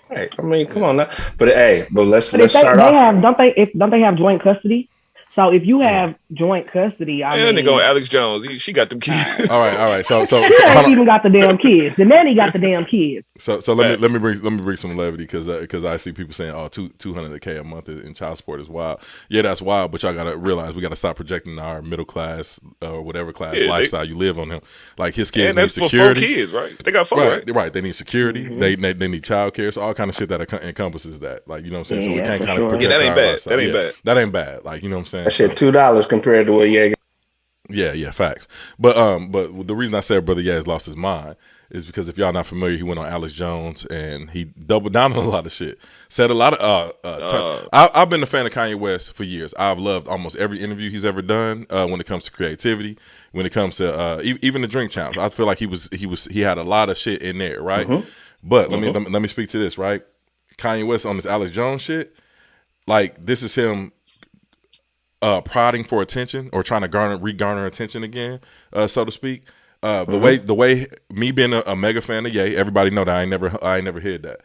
Hey, I mean, come on now. But let's start off. Don't they have joint custody? So if you have joint custody, they go Alex Jones. She got them kids. All right. So even got the damn kids. The nanny got the damn kids. So let me bring some levity because I see people saying, $200K a month in child support is wild. Yeah, that's wild. But y'all gotta realize we gotta stop projecting our middle class or whatever class lifestyle you live on him. Like his kids need security. For 4 kids, right? They got 4. Right. They need security. Mm-hmm. They need child care. So all kind of shit that encompasses that. Like, you know what I'm saying. So we can't kind of project that ain't our bad. lifestyle. That ain't bad. Like, you know what I'm saying. That shit $2 compared to what Yeah, facts. But the reason I said Brother Yaz lost his mind is because if y'all not familiar, he went on Alex Jones and he doubled down on a lot of shit. Said a lot of I've been a fan of Kanye West for years. I've loved almost every interview he's ever done when it comes to creativity, when it comes to even the drink challenge. I feel like he had a lot of shit in there, right? Mm-hmm. But let me speak to this, right? Kanye West on this Alex Jones shit, like this is him prodding for attention or trying to regarner attention again, so to speak. The way me being a mega fan of Ye, everybody know that I ain't never hid that.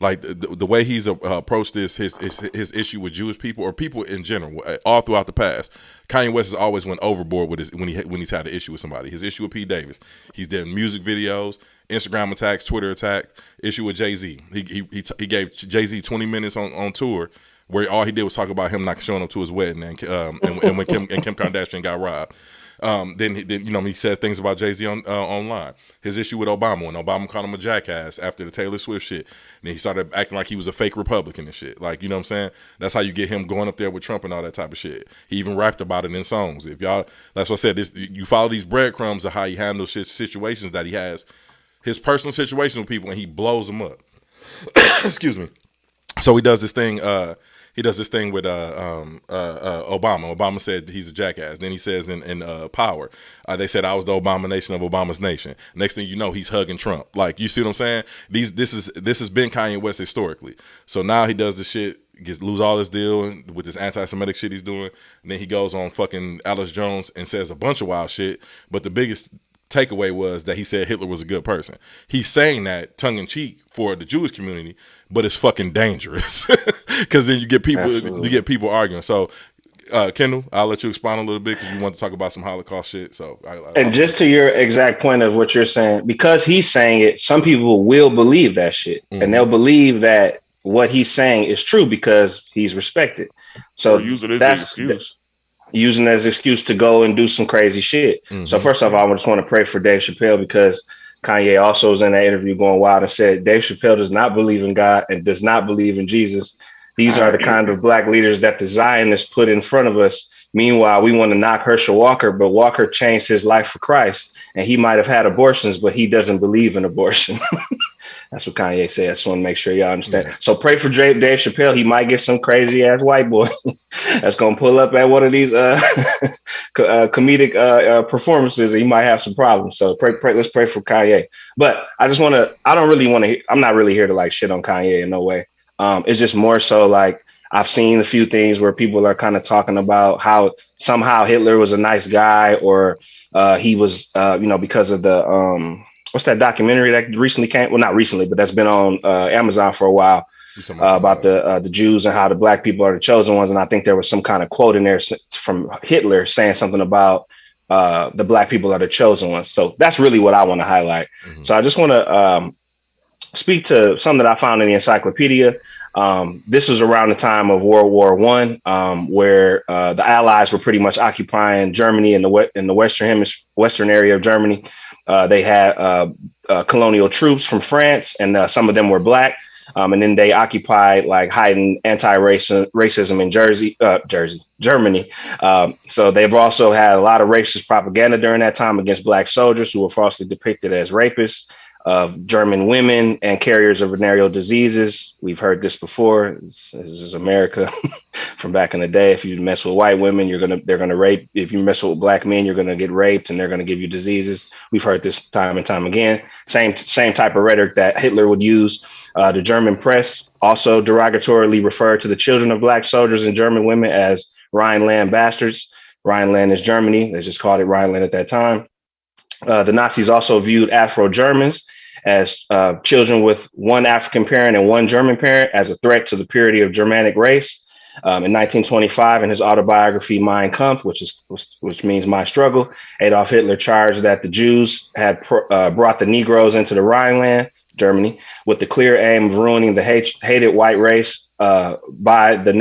Like the way he's approached his issue with Jewish people or people in general, all throughout the past. Kanye West has always went overboard with when he's had an issue with somebody. His issue with Pete Davis, he's done music videos, Instagram attacks, Twitter attacks. Issue with Jay-Z, he gave Jay-Z 20 minutes on tour where all he did was talk about him not showing up to his wedding and when Kim Kardashian got robbed. Then he said things about Jay-Z online. His issue with Obama, when Obama called him a jackass after the Taylor Swift shit, and then he started acting like he was a fake Republican and shit. Like, you know what I'm saying? That's how you get him going up there with Trump and all that type of shit. He even rapped about it in songs. If y'all, that's what I said. You follow these breadcrumbs of how he handles situations that he has, his personal situations with people, and he blows them up. Excuse me. So he does this thing. He does this thing with Obama. Obama said he's a jackass. Then he says in Power, they said I was the abomination of Obama's nation. Next thing you know, he's hugging Trump. Like, you see what I'm saying? This has been Kanye West historically. So now he does this shit, lose all his deal with this anti-Semitic shit he's doing. And then he goes on fucking Alex Jones and says a bunch of wild shit. But the biggest takeaway was that he said Hitler was a good person. He's saying that tongue in cheek for the Jewish community, but it's fucking dangerous because then you get people arguing. So, Kendall, I'll let you expound a little bit because you want to talk about some Holocaust shit. So, and just to your exact point of what you're saying, because he's saying it, some people will believe that shit, and they'll believe that what he's saying is true because he's respected. So use it as an excuse. Using it as an excuse to go and do some crazy shit. So first off, I just want to pray for Dave Chappelle because Kanye also was in that interview going wild and said Dave Chappelle does not believe in God and does not believe in Jesus. These are the kind of black leaders that the Zionists put in front of us. Meanwhile, we want to knock Herschel Walker, but Walker changed his life for Christ, and he might have had abortions, but he doesn't believe in abortion. That's what Kanye said. I just want to make sure y'all understand. Yeah. So pray for Dave Chappelle. He might get some crazy ass white boy that's going to pull up at one of these comedic performances, and he might have some problems. So pray. Let's pray for Kanye. But I don't really want to, I'm not really here to like shit on Kanye in no way. It's just more so like I've seen a few things where people are kind of talking about how somehow Hitler was a nice guy or he was, because of the, what's that documentary that recently came? Well, not recently, but that's been on Amazon for a while about the Jews and how the black people are the chosen ones. And I think there was some kind of quote in there from Hitler saying something about the black people are the chosen ones. So that's really what I want to highlight. So I just want to speak to something that I found in the encyclopedia. This was around the time of World War I, where the Allies were pretty much occupying Germany in the western area of Germany. They had colonial troops from France, and some of them were black. And then they occupied like hiding anti-racism in Germany. So they've also had a lot of racist propaganda during that time against black soldiers who were falsely depicted as rapists of German women and carriers of venereal diseases. We've heard this before. This is America from back in the day. If you mess with white women, they're gonna rape. If you mess with black men, you're gonna get raped, and they're gonna give you diseases. We've heard this time and time again. Same type of rhetoric that Hitler would use. The German press also derogatorily referred to the children of black soldiers and German women as Rhineland bastards. Rhineland is Germany. They just called it Rhineland at that time. The Nazis also viewed Afro-Germans as children with one African parent and one German parent as a threat to the purity of Germanic race. In 1925, in his autobiography, Mein Kampf, which means My Struggle, Adolf Hitler charged that the Jews had brought the Negroes into the Rhineland, Germany, with the clear aim of ruining the hated white race by the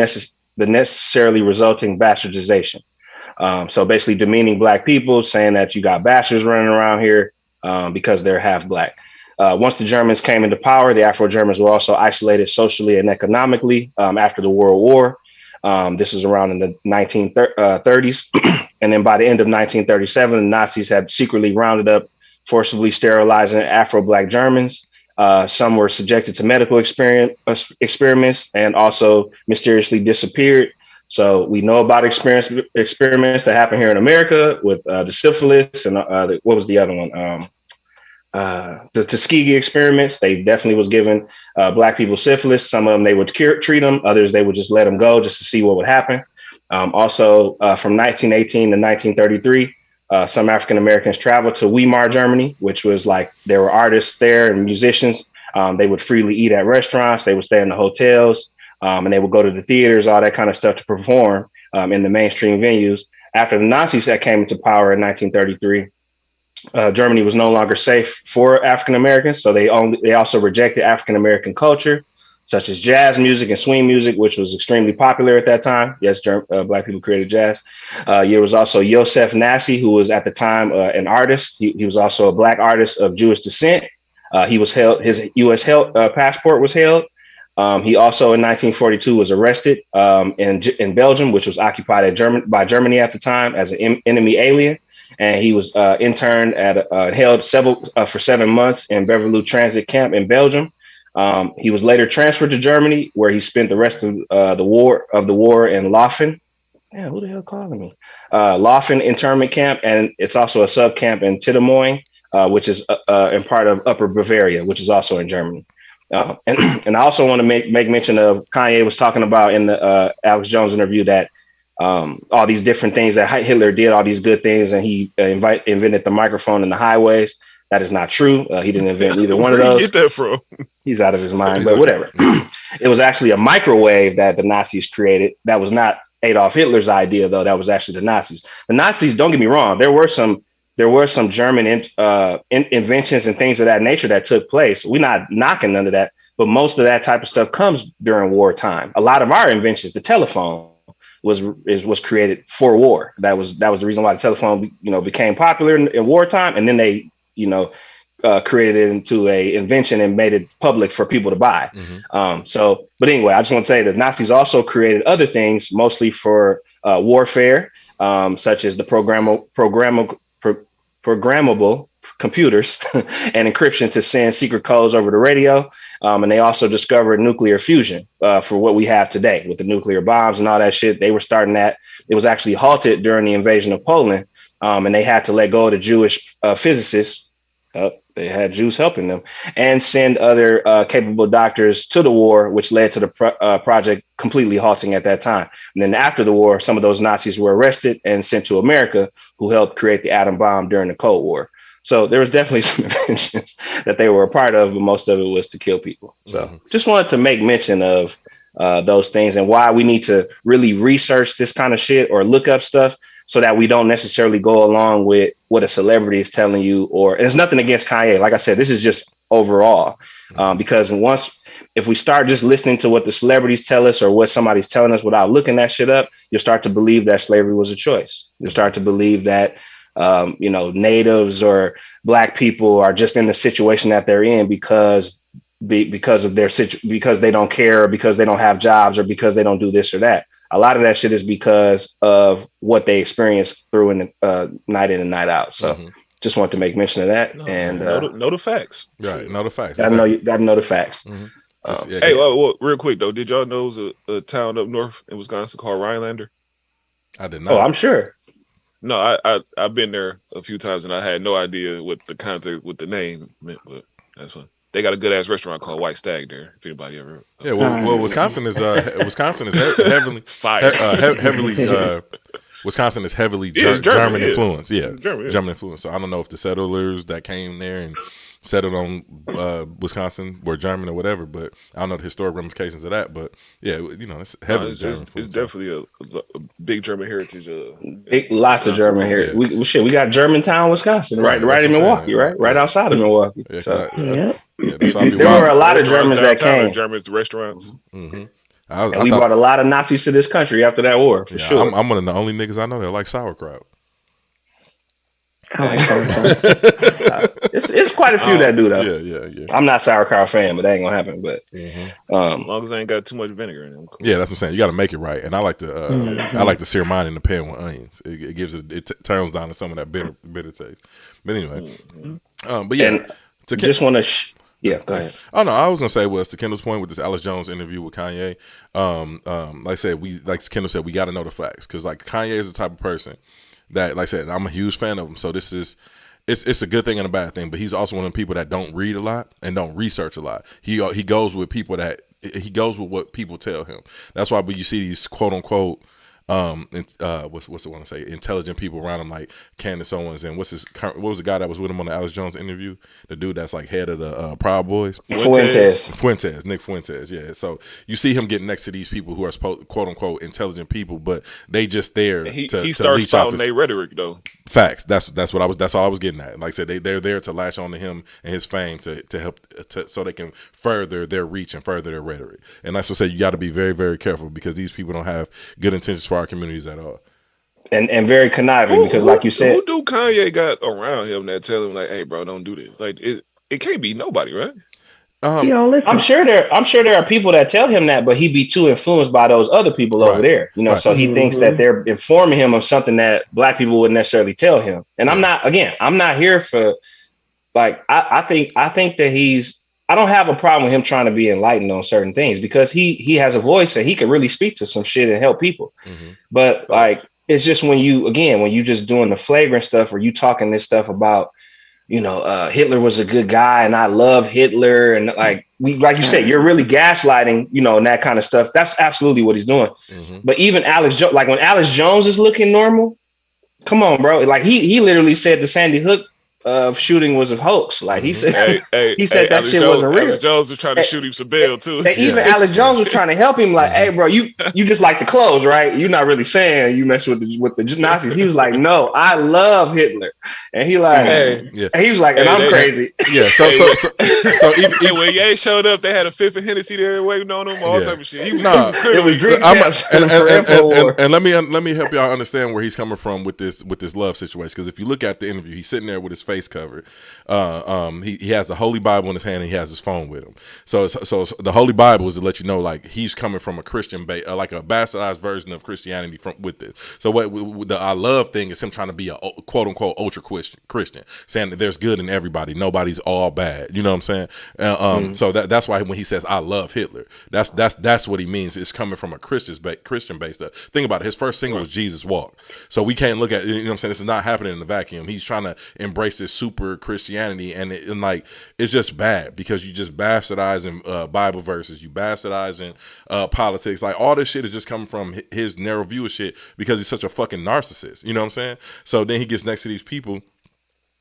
necessarily resulting bastardization. So basically demeaning black people, saying that you got bastards running around here because they're half black. Once the Germans came into power, the Afro-Germans were also isolated socially and economically after the World War. This is around in the 1930s. And then by the end of 1937, the Nazis had secretly rounded up, forcibly sterilizing Afro-Black Germans. Some were subjected to medical experiments and also mysteriously disappeared. So we know about experiments that happen here in America with the syphilis and what was the other one? The Tuskegee experiments. They definitely was giving black people syphilis. Some of them they would treat them. Others they would just let them go just to see what would happen. Also, from 1918 to 1933, some African Americans traveled to Weimar, Germany, which was like there were artists there and musicians They would freely eat at restaurants. They would stay in the hotels, and they would go to the theaters, all that kind of stuff to perform in the mainstream venues. After the Nazis that came into power in 1933, Germany was no longer safe for African Americans, so they also rejected African American culture, such as jazz music and swing music, which was extremely popular at that time. Yes, Black people created jazz. There was also Joseph Nassi, who was at the time an artist. He was also a Black artist of Jewish descent. He was held. His U.S. passport was held. He also in 1942 was arrested in Belgium, which was occupied by Germany at the time as an enemy alien. And he was interned held for 7 months in Beverly Transit Camp in Belgium. He was later transferred to Germany, where he spent the rest of the war in Laufen. Man, who the hell calling me? Laufen internment camp, and it's also a sub camp in Tiddemoing, which is in part of Upper Bavaria, which is also in Germany. And I also want to make mention of Kanye was talking about in the Alex Jones interview that all these different things that Hitler did, all these good things, and he invented the microphone and the highways. That is not true. He didn't invent either one of those. Where did you get that from? He's out of his mind, but whatever. It was actually a microwave that the Nazis created. That was not Adolf Hitler's idea, though. That was actually the Nazis. The Nazis, don't get me wrong, there were some German inventions and things of that nature that took place. We're not knocking none of that, but most of that type of stuff comes during wartime. A lot of our inventions, the telephone was created for war. That was the reason why the telephone, became popular in wartime, and then they, created it into a invention and made it public for people to buy. Mm-hmm. But anyway, I just want to say that Nazis also created other things, mostly for warfare, such as the programmable computers and encryption to send secret codes over the radio. And they also discovered nuclear fusion for what we have today with the nuclear bombs and all that shit. They were starting that. It was actually halted during the invasion of Poland. And they had to let go of the Jewish physicists. They had Jews helping them and send other capable doctors to the war, which led to the project completely halting at that time. And then after the war, some of those Nazis were arrested and sent to America, who helped create the atom bomb during the Cold War. So there was definitely some inventions that they were a part of, but most of it was to kill people. So just wanted to make mention of those things and why we need to really research this kind of shit or look up stuff so that we don't necessarily go along with what a celebrity is telling you. And it's nothing against Kanye. Like I said, this is just overall, because if we start just listening to what the celebrities tell us or what somebody's telling us without looking that shit up, you'll start to believe that slavery was a choice. You'll start to believe that natives or Black people are just in the situation that they're in because of because they don't care, or because they don't have jobs, or because they don't do this or that. A lot of that shit is because of what they experience through in the night in and night out. So just want to make mention of that. Know the facts. Right. Know the facts. Gotta know the facts. Mm-hmm. Hey, well, real quick though, did y'all know there's a town up north in Wisconsin called Rhinelander? I did not. Oh, I'm sure. No, I've been there a few times and I had no idea what the context, what the name meant, but that's fine. They got a good ass restaurant called White Stag there. If anybody ever, well, Wisconsin is heavily fire. Wisconsin is heavily German influence. Yeah, German influence. So I don't know if the settlers that came there and settled on Wisconsin were German or whatever, but I don't know the historic ramifications of that. But yeah, it's heavily German. It's definitely a big German heritage. Lots of German heritage. Yeah. We got Germantown, Wisconsin, right in Milwaukee, right outside of Milwaukee. Yeah, so. There were a lot of Germans that came. Germans restaurants. Mm-hmm. We brought a lot of Nazis to this country after that war, for sure. I'm one of the only niggas I know that like sauerkraut. I like sauerkraut. It's quite a few that do though. Yeah. I'm not a sauerkraut fan, but that ain't gonna happen. But as long as I ain't got too much vinegar in them. Cool. Yeah, that's what I'm saying. You got to make it right, and I like to sear mine in the pan with onions. It gives it turns down to some of that bitter taste. But anyway, but yeah, just want to. Yeah, go ahead. Oh no, I was gonna say was to Kendall's point with this Alex Jones interview with Kanye. Like I said, Kendall said, we got to know the facts because like Kanye is the type of person that, like I said, I'm a huge fan of him. So this is it's a good thing and a bad thing. But he's also one of the people that don't read a lot and don't research a lot. He goes with people he goes with what people tell him. That's why when you see these quote unquote what's the one to say? Intelligent people around him, like Candace Owens and what was the guy that was with him on the Alex Jones interview? The dude that's like head of the Proud Boys. Nick Fuentes. Yeah. So you see him getting next to these people who are quote unquote intelligent people, but they just there. He starts spouting their rhetoric though. Facts. That's all I was getting at. Like I said, they're there to latch on to him and his fame to help so they can further their reach and further their rhetoric. And that's what I said. You got to be very, very careful because these people don't have good intentions for our communities at all. And very conniving because, like you said, who do Kanye got around him that tell him like, "Hey, bro, don't do this." Like it can't be nobody, right? I'm sure there are people that tell him that, but he'd be too influenced by those other people over there, so he thinks that they're informing him of something that Black people wouldn't necessarily tell him. And I'm not here for like I think that I don't have a problem with him trying to be enlightened on certain things because he has a voice and he can really speak to some shit and help people. Mm-hmm. But like it's just when you just doing the flagrant stuff or you talking this stuff about Hitler was a good guy and I love Hitler. And like you said, you're really gaslighting, and that kind of stuff. That's absolutely what he's doing. Mm-hmm. But even like when Alex Jones is looking normal, come on, bro. Like he literally said the Sandy Hook shooting was a hoax. Like he said, that Alex shit Jones, wasn't real. Alex Jones was trying to shoot him some bail too. Even Alex Jones was trying to help him. Like, hey, bro, you just like the clothes, right? You're not really saying you mess with the Nazis. He was like, no, I love Hitler, and he like, and he was like, and I'm crazy. Yeah. So even when Ye showed up, they had a fifth of Hennessy there waiting on him, all type of shit. It was dream and let me help y'all understand where he's coming from with this love situation. Because if you look at the interview, he's sitting there with his face covered. He has the Holy Bible in his hand and he has his phone with him. So the Holy Bible is to let you know like he's coming from a Christian like a bastardized version of Christianity with this. So what the I love thing is him trying to be a quote unquote ultra Christian, saying that there's good in everybody, nobody's all bad. You know what I'm saying? So that's why when he says I love Hitler, that's what he means. It's coming from a Christian based stuff. Think about it. His first single was Jesus Walk. So we can't look at what I'm saying. This is not happening in the vacuum. He's trying to embrace this super Christianity and it's just bad because you just bastardizing Bible verses, you bastardizing politics. Like all this shit is just coming from his narrow view of shit because he's such a fucking narcissist. You know what I'm saying? So then he gets next to these people.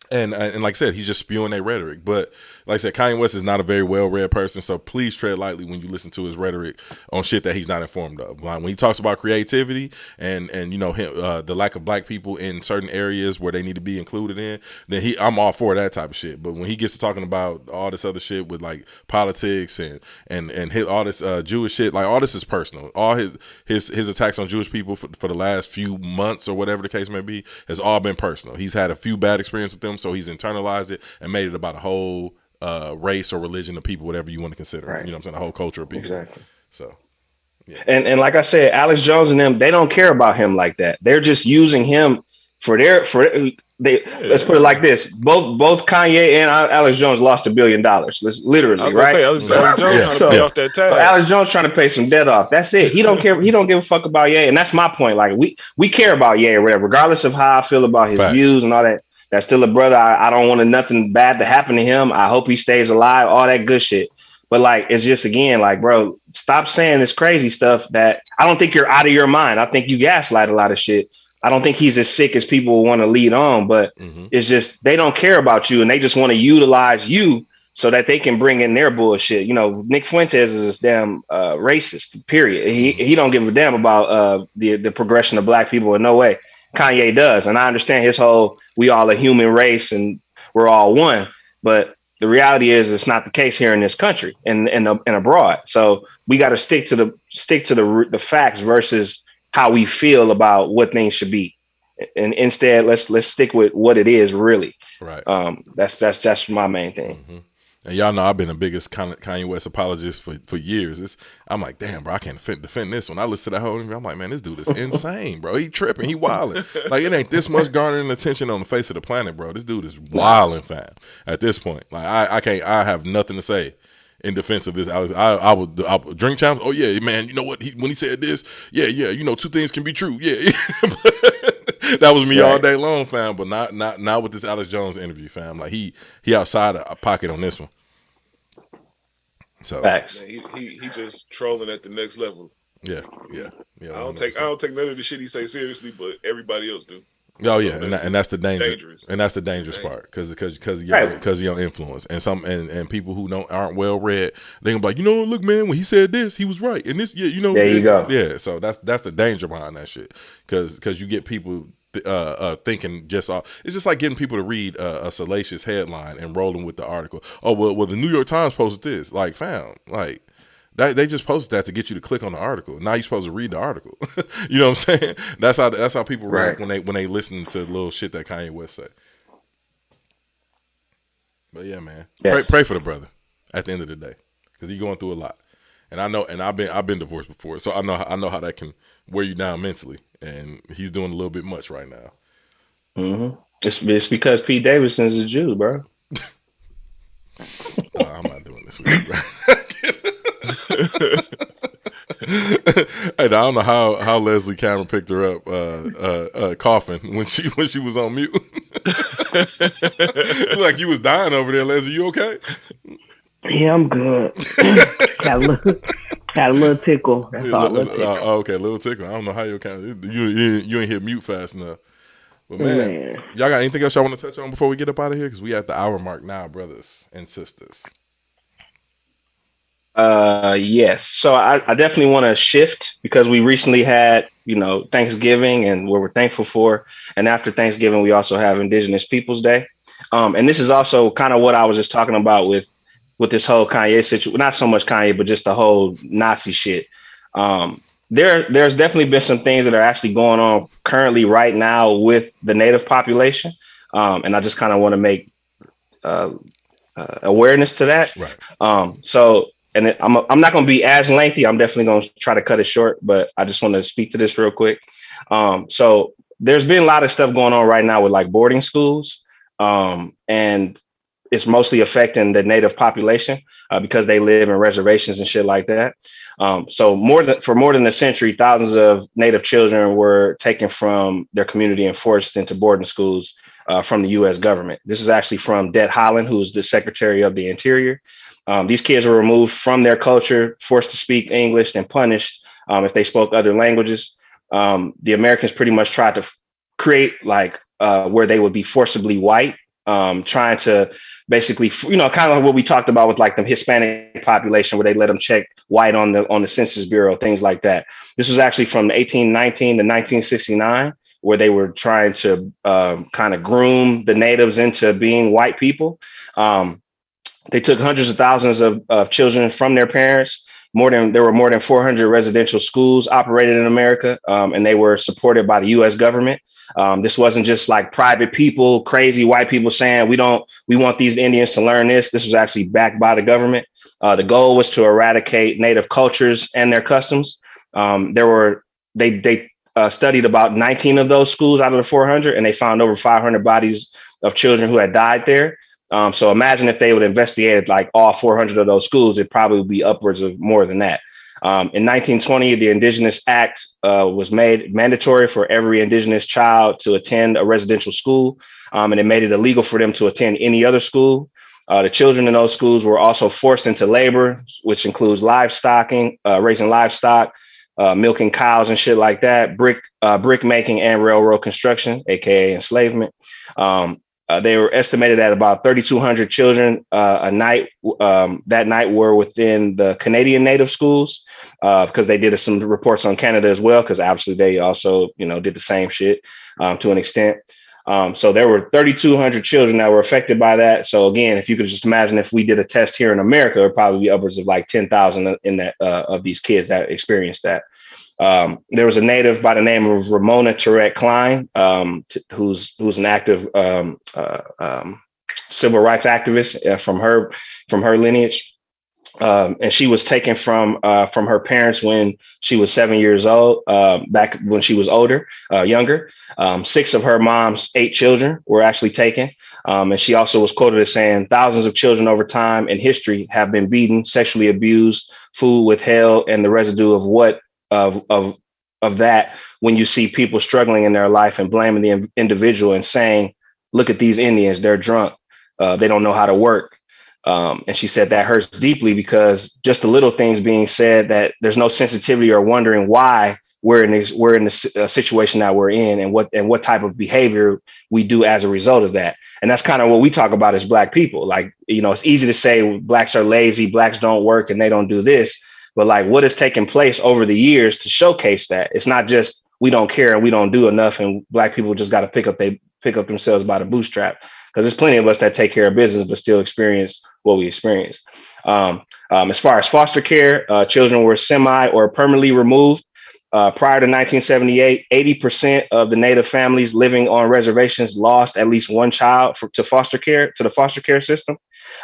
And like I said, he's just spewing their rhetoric. But like I said, Kanye West is not a very well-read person, so please tread lightly when you listen to his rhetoric on shit that he's not informed of. Like when he talks about creativity and the lack of Black people in certain areas where they need to be included in, then I'm all for that type of shit. But when he gets to talking about all this other shit with like politics and all this Jewish shit, like all this is personal. All his attacks on Jewish people for the last few months or whatever the case may be has all been personal. He's had a few bad experiences with them. So he's internalized it and made it about a whole race or religion of people, whatever you want to consider. Right. You know what I'm saying? The whole culture of people. Exactly. So, yeah. And like I said, Alex Jones and them, they don't care about him like that. They're just using him let's put it like this. Both Kanye and Alex Jones lost $1 billion. Literally, right? Alex Jones trying to pay off that tag. Alex Jones trying to pay some debt off. That's it. He don't care. He don't give a fuck about Ye. And that's my point. Like we care about Ye or whatever, regardless of how I feel about his views and all that. That's still a brother. I don't want nothing bad to happen to him. I hope he stays alive, all that good shit. But like, it's just, again, like, bro, stop saying this crazy stuff that I don't think you're out of your mind. I think you gaslight a lot of shit. I don't think he's as sick as people want to lead on, but it's just, they don't care about you and they just want to utilize you so that they can bring in their bullshit. Nick Fuentes is this damn racist, period. He don't give a damn about the progression of Black people in no way. Kanye does. And I understand his whole, we all a human race and we're all one. But the reality is it's not the case here in this country and abroad. So we got to stick to the facts versus how we feel about what things should be. And instead, let's stick with what it is really. Right. That's my main thing. Mm-hmm. And y'all know I've been the biggest Kanye West apologist for years. I'm like, damn, bro, I can't defend this. When I listen to that whole interview, I'm like, man, this dude is insane, bro. He tripping, he wilding. Like, it ain't this much garnering attention on the face of the planet, bro. This dude is wilding, fam. At this point, like, I have nothing to say in defense of this. I would drink champs. Oh yeah, man. You know what? When he said this, yeah. Two things can be true. Yeah. That was me all day long, fam. But not with this Alex Jones interview, fam. Like he outside of pocket on this one. So facts. He just trolling at the next level. Yeah. I don't take none of the shit he say seriously, but everybody else do. Oh yeah, and that's the danger, dangerous. And that's the dangerous part because Right. your influence and people who aren't well read, they gonna be like, look, man, when he said this, he was right, and this, There you go. yeah. So that's the danger behind that shit because you get people thinking just off. It's just like getting people to read a salacious headline and rolling with the article. Oh well, the New York Times posted this. Like, fam, like. They just posted that to get you to click on the article. Now you're supposed to read the article. You know what I'm saying? That's how people react when they listen to the little shit that Kanye West say. But yeah, man, Yes. pray for the brother at the end of the day because he's going through a lot. And I know, and I've been divorced before, so I know how that can wear you down mentally. And he's doing a little bit much right now. Mm-hmm. It's because Pete Davidson's a Jew, bro. I'm not doing this with you, bro. Hey, I don't know how Leslie Cameron picked her up coughing when she was on mute. Like you was dying over there, Leslie. You okay? Yeah, I'm good. got a little tickle. That's all. Little tickle. Okay, little tickle. I don't know how you ain't hit mute fast enough. But man, y'all got anything else y'all want to touch on before we get up out of here? Because we at the hour mark now, brothers and sisters. Yes. So I definitely want to shift because we recently had, Thanksgiving and what we're thankful for. And after Thanksgiving, we also have Indigenous Peoples Day. And this is also kind of what I was just talking about with this whole Kanye situation. Not so much Kanye, but just the whole Nazi shit. There's definitely been some things that are actually going on currently right now with the Native population. And I just kind of want to make awareness to that. Right. And I'm not going to be as lengthy. I'm definitely going to try to cut it short, but I just want to speak to this real quick. So there's been a lot of stuff going on right now with like boarding schools, and it's mostly affecting the Native population because they live in reservations and shit like that. So for more than a century, thousands of Native children were taken from their community and forced into boarding schools from the U.S. government. This is actually from Det Holland, who's the Secretary of the Interior. These kids were removed from their culture, forced to speak English, and punished if they spoke other languages. The Americans pretty much tried to create like where they would be forcibly white, trying to basically, kind of like what we talked about with like the Hispanic population, where they let them check white on the Census Bureau, things like that. This was actually from 1819 to 1969, where they were trying to kind of groom the natives into being white people. They took hundreds of thousands of children from their parents. There were more than 400 residential schools operated in America, and they were supported by the U.S. government. This wasn't just like private people, crazy white people saying we want these Indians to learn this. This was actually backed by the government. The goal was to eradicate Native cultures and their customs. They studied about 19 of those schools out of the 400, and they found over 500 bodies of children who had died there. So imagine if they would investigate like all 400 of those schools, it'd probably be upwards of more than that. In 1920, the Indigenous Act was made mandatory for every Indigenous child to attend a residential school, and it made it illegal for them to attend any other school. The children in those schools were also forced into labor, which includes raising livestock, milking cows and shit like that, brick making and railroad construction, aka enslavement. They were estimated at about 3,200 children a night. That night were within the Canadian Native schools because they did some reports on Canada as well, because obviously they also, did the same shit to an extent. So there were 3,200 children that were affected by that. So again, if you could just imagine if we did a test here in America, it would probably be upwards of like 10,000 in that of these kids that experienced that. There was a Native by the name of Ramona Tourette Klein, who's an active civil rights activist from her lineage. And she was taken from her parents when she was 7 years old, back when she was younger. 6 of her mom's 8 children were actually taken. And she also was quoted as saying thousands of children over time in history have been beaten, sexually abused, food withheld, and the residue of that when you see people struggling in their life and blaming the individual and saying, look at these Indians, they're drunk. They don't know how to work. And she said that hurts deeply because just the little things being said, that there's no sensitivity or wondering why we're in this situation that we're in, and what type of behavior we do as a result of that. And that's kind of what we talk about as Black people. Like, it's easy to say Blacks are lazy, Blacks don't work, and they don't do this. But like, what has taken place over the years to showcase that? It's not just we don't care and we don't do enough, and Black people just got to pick up themselves by the bootstrap. Because there's plenty of us that take care of business but still experience what we experience. As far as foster care, children were semi or permanently removed. Prior to 1978, 80% of the Native families living on reservations lost at least one child to the foster care system.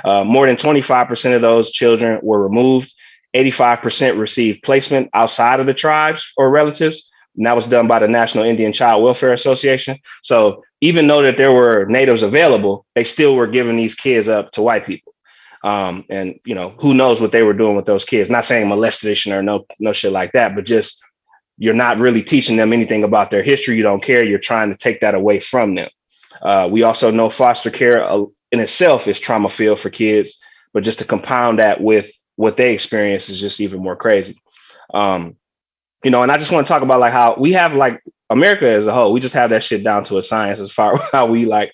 More than 25% of those children were removed. 85% received placement outside of the tribes or relatives. And that was done by the National Indian Child Welfare Association. So even though that there were natives available, they still were giving these kids up to white people. And who knows what they were doing with those kids? Not saying molestation or no shit like that, but just you're not really teaching them anything about their history. You don't care. You're trying to take that away from them. We also know foster care in itself is trauma-filled for kids, but just to compound that with what they experience is just even more crazy. And I just want to talk about like how we have like America as a whole, we just have that shit down to a science as far as how we like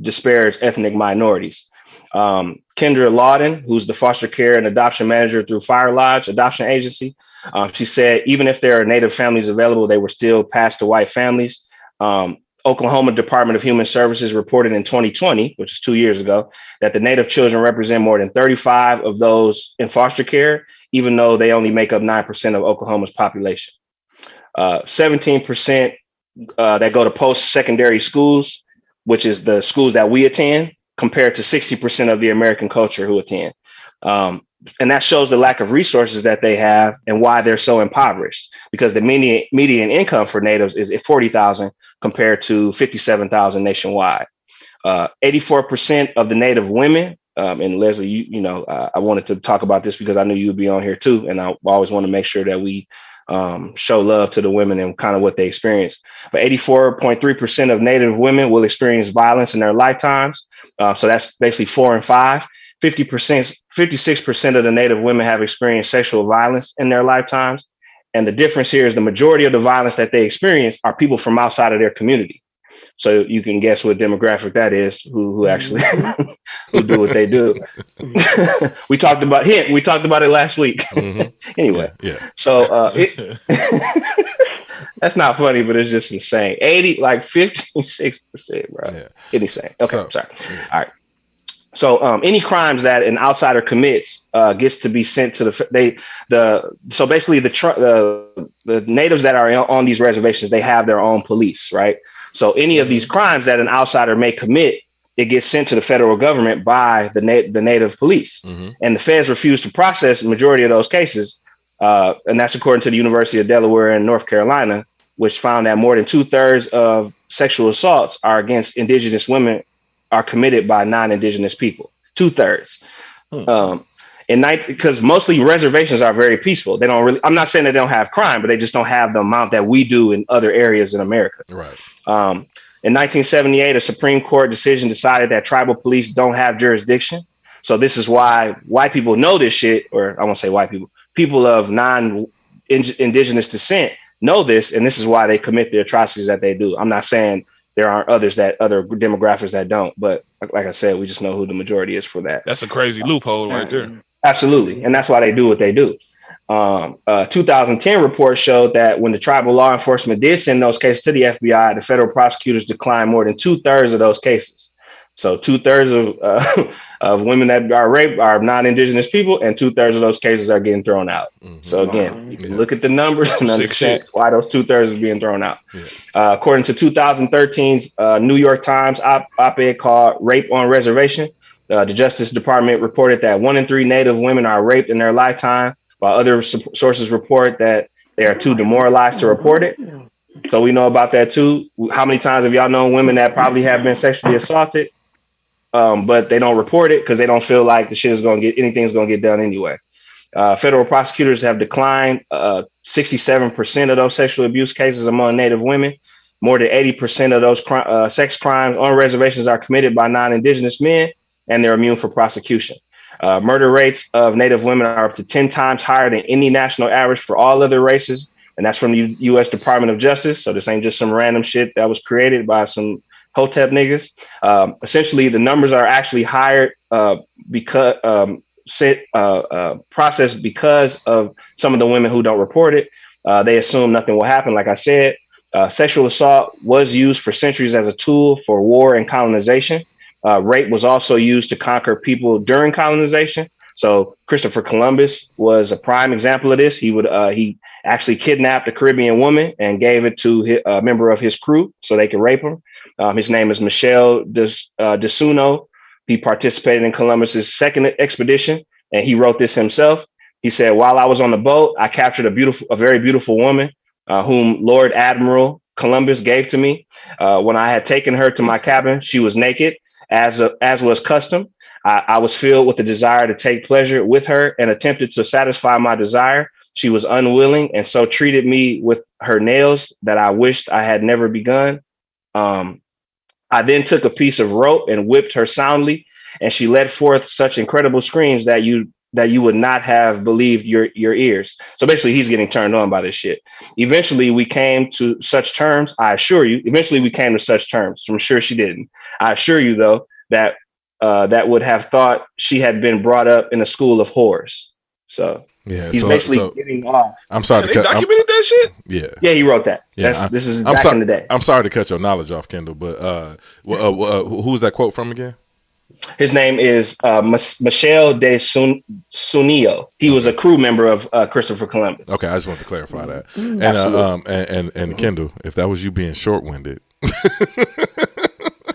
disparage ethnic minorities. Kendra Lawden, who's the foster care and adoption manager through Fire Lodge Adoption Agency, she said, even if there are Native families available, they were still passed to white families. Oklahoma Department of Human Services reported in 2020, which is 2 years ago, that the Native children represent more than 35 of those in foster care, even though they only make up 9% of Oklahoma's population. 17% that go to post-secondary schools, which is the schools that we attend, compared to 60% of the American culture who attend. And that shows the lack of resources that they have and why they're so impoverished, because the median income for natives is $40,000 compared to $57,000 nationwide. 84% of the Native women, and Leslie, I wanted to talk about this because I knew you'd be on here too. And I always want to make sure that we show love to the women and kind of what they experience. But 84.3% of Native women will experience violence in their lifetimes. So that's basically 4 and 5. 56% of the Native women have experienced sexual violence in their lifetimes. And the difference here is the majority of the violence that they experience are people from outside of their community. So you can guess what demographic that is, who actually who do what they do. We talked about it last week. Mm-hmm. Anyway, yeah. So that's not funny, but it's just insane. 56%, bro. Yeah. It's insane. Okay, sorry. Yeah. All right. So any crimes that an outsider commits gets to be sent to so basically the natives that are on these reservations, they have their own police, right? So any of these crimes that an outsider may commit, it gets sent to the federal government by the native police. Mm-hmm. And the feds refuse to process the majority of those cases. And that's according to the University of Delaware in North Carolina, which found that more than 2/3 of sexual assaults are against Indigenous women are committed by non-Indigenous people. 2/3. Because mostly reservations are very peaceful. They don't really, I'm not saying that they don't have crime, but they just don't have the amount that we do in other areas in America. Right. In 1978, a Supreme Court decision decided that tribal police don't have jurisdiction. So this is why white people know this shit, or I won't say white people of non-Indigenous descent know this, and this is why they commit the atrocities that they do. I'm not saying there aren't other demographics that don't, but like I said, we just know who the majority is for that. That's a crazy loophole right there. Absolutely. And that's why they do what they do. 2010 report showed that when the tribal law enforcement did send those cases to the FBI, the federal prosecutors declined more than 2/3 of those cases. So 2/3 of women that are raped are non-Indigenous people, and 2/3 of those cases are getting thrown out. Mm-hmm. So again, you can look at the numbers and understand why those 2/3 is being thrown out. Yeah. According to 2013's New York Times op-ed called "Rape on Reservation," the Justice Department reported that 1 in 3 Native women are raped in their lifetime, while other sources report that they are too demoralized to report it. So we know about that too. How many times have y'all known women that probably have been sexually assaulted? But they don't report it because they don't feel like anything's going to get done anyway. Federal prosecutors have declined 67% of those sexual abuse cases among Native women. More than 80% of those sex crimes on reservations are committed by non-Indigenous men, and they're immune for prosecution. Murder rates of Native women are up to 10 times higher than any national average for all other races. And that's from the U.S. Department of Justice. So this ain't just some random shit that was created by some Hotep niggas. Essentially, the numbers are actually higher because processed because of some of the women who don't report it. They assume nothing will happen. Like I said, sexual assault was used for centuries as a tool for war and colonization. Rape was also used to conquer people during colonization. So Christopher Columbus was a prime example of this. He actually kidnapped a Caribbean woman and gave it to a member of his crew so they could rape him. His name is Michel Desuno. He participated in Columbus's second expedition, and he wrote this himself. He said, "While I was on the boat, I captured a very beautiful woman whom Lord Admiral Columbus gave to me. When I had taken her to my cabin, she was naked, as was custom. I was filled with the desire to take pleasure with her and attempted to satisfy my desire. She was unwilling and so treated me with her nails that I wished I had never begun. I then took a piece of rope and whipped her soundly, and she let forth such incredible screams that you would not have believed your ears." So basically, he's getting turned on by this shit. Eventually, we came to such terms. I assure you, eventually we came to such terms. I'm sure she didn't. I assure you, though, that that would have thought she had been brought up in a school of whores. So yeah, he's basically getting off. I'm sorry to cut. They documented that shit. Yeah, he wrote that. Yeah, this is back in the day. I'm sorry to cut your knowledge off, Kendall, but who's that quote from again? His name is Michel Desunio. He was a crew member of Christopher Columbus. Okay, I just want to clarify that. And Kendall, if that was you being short-winded.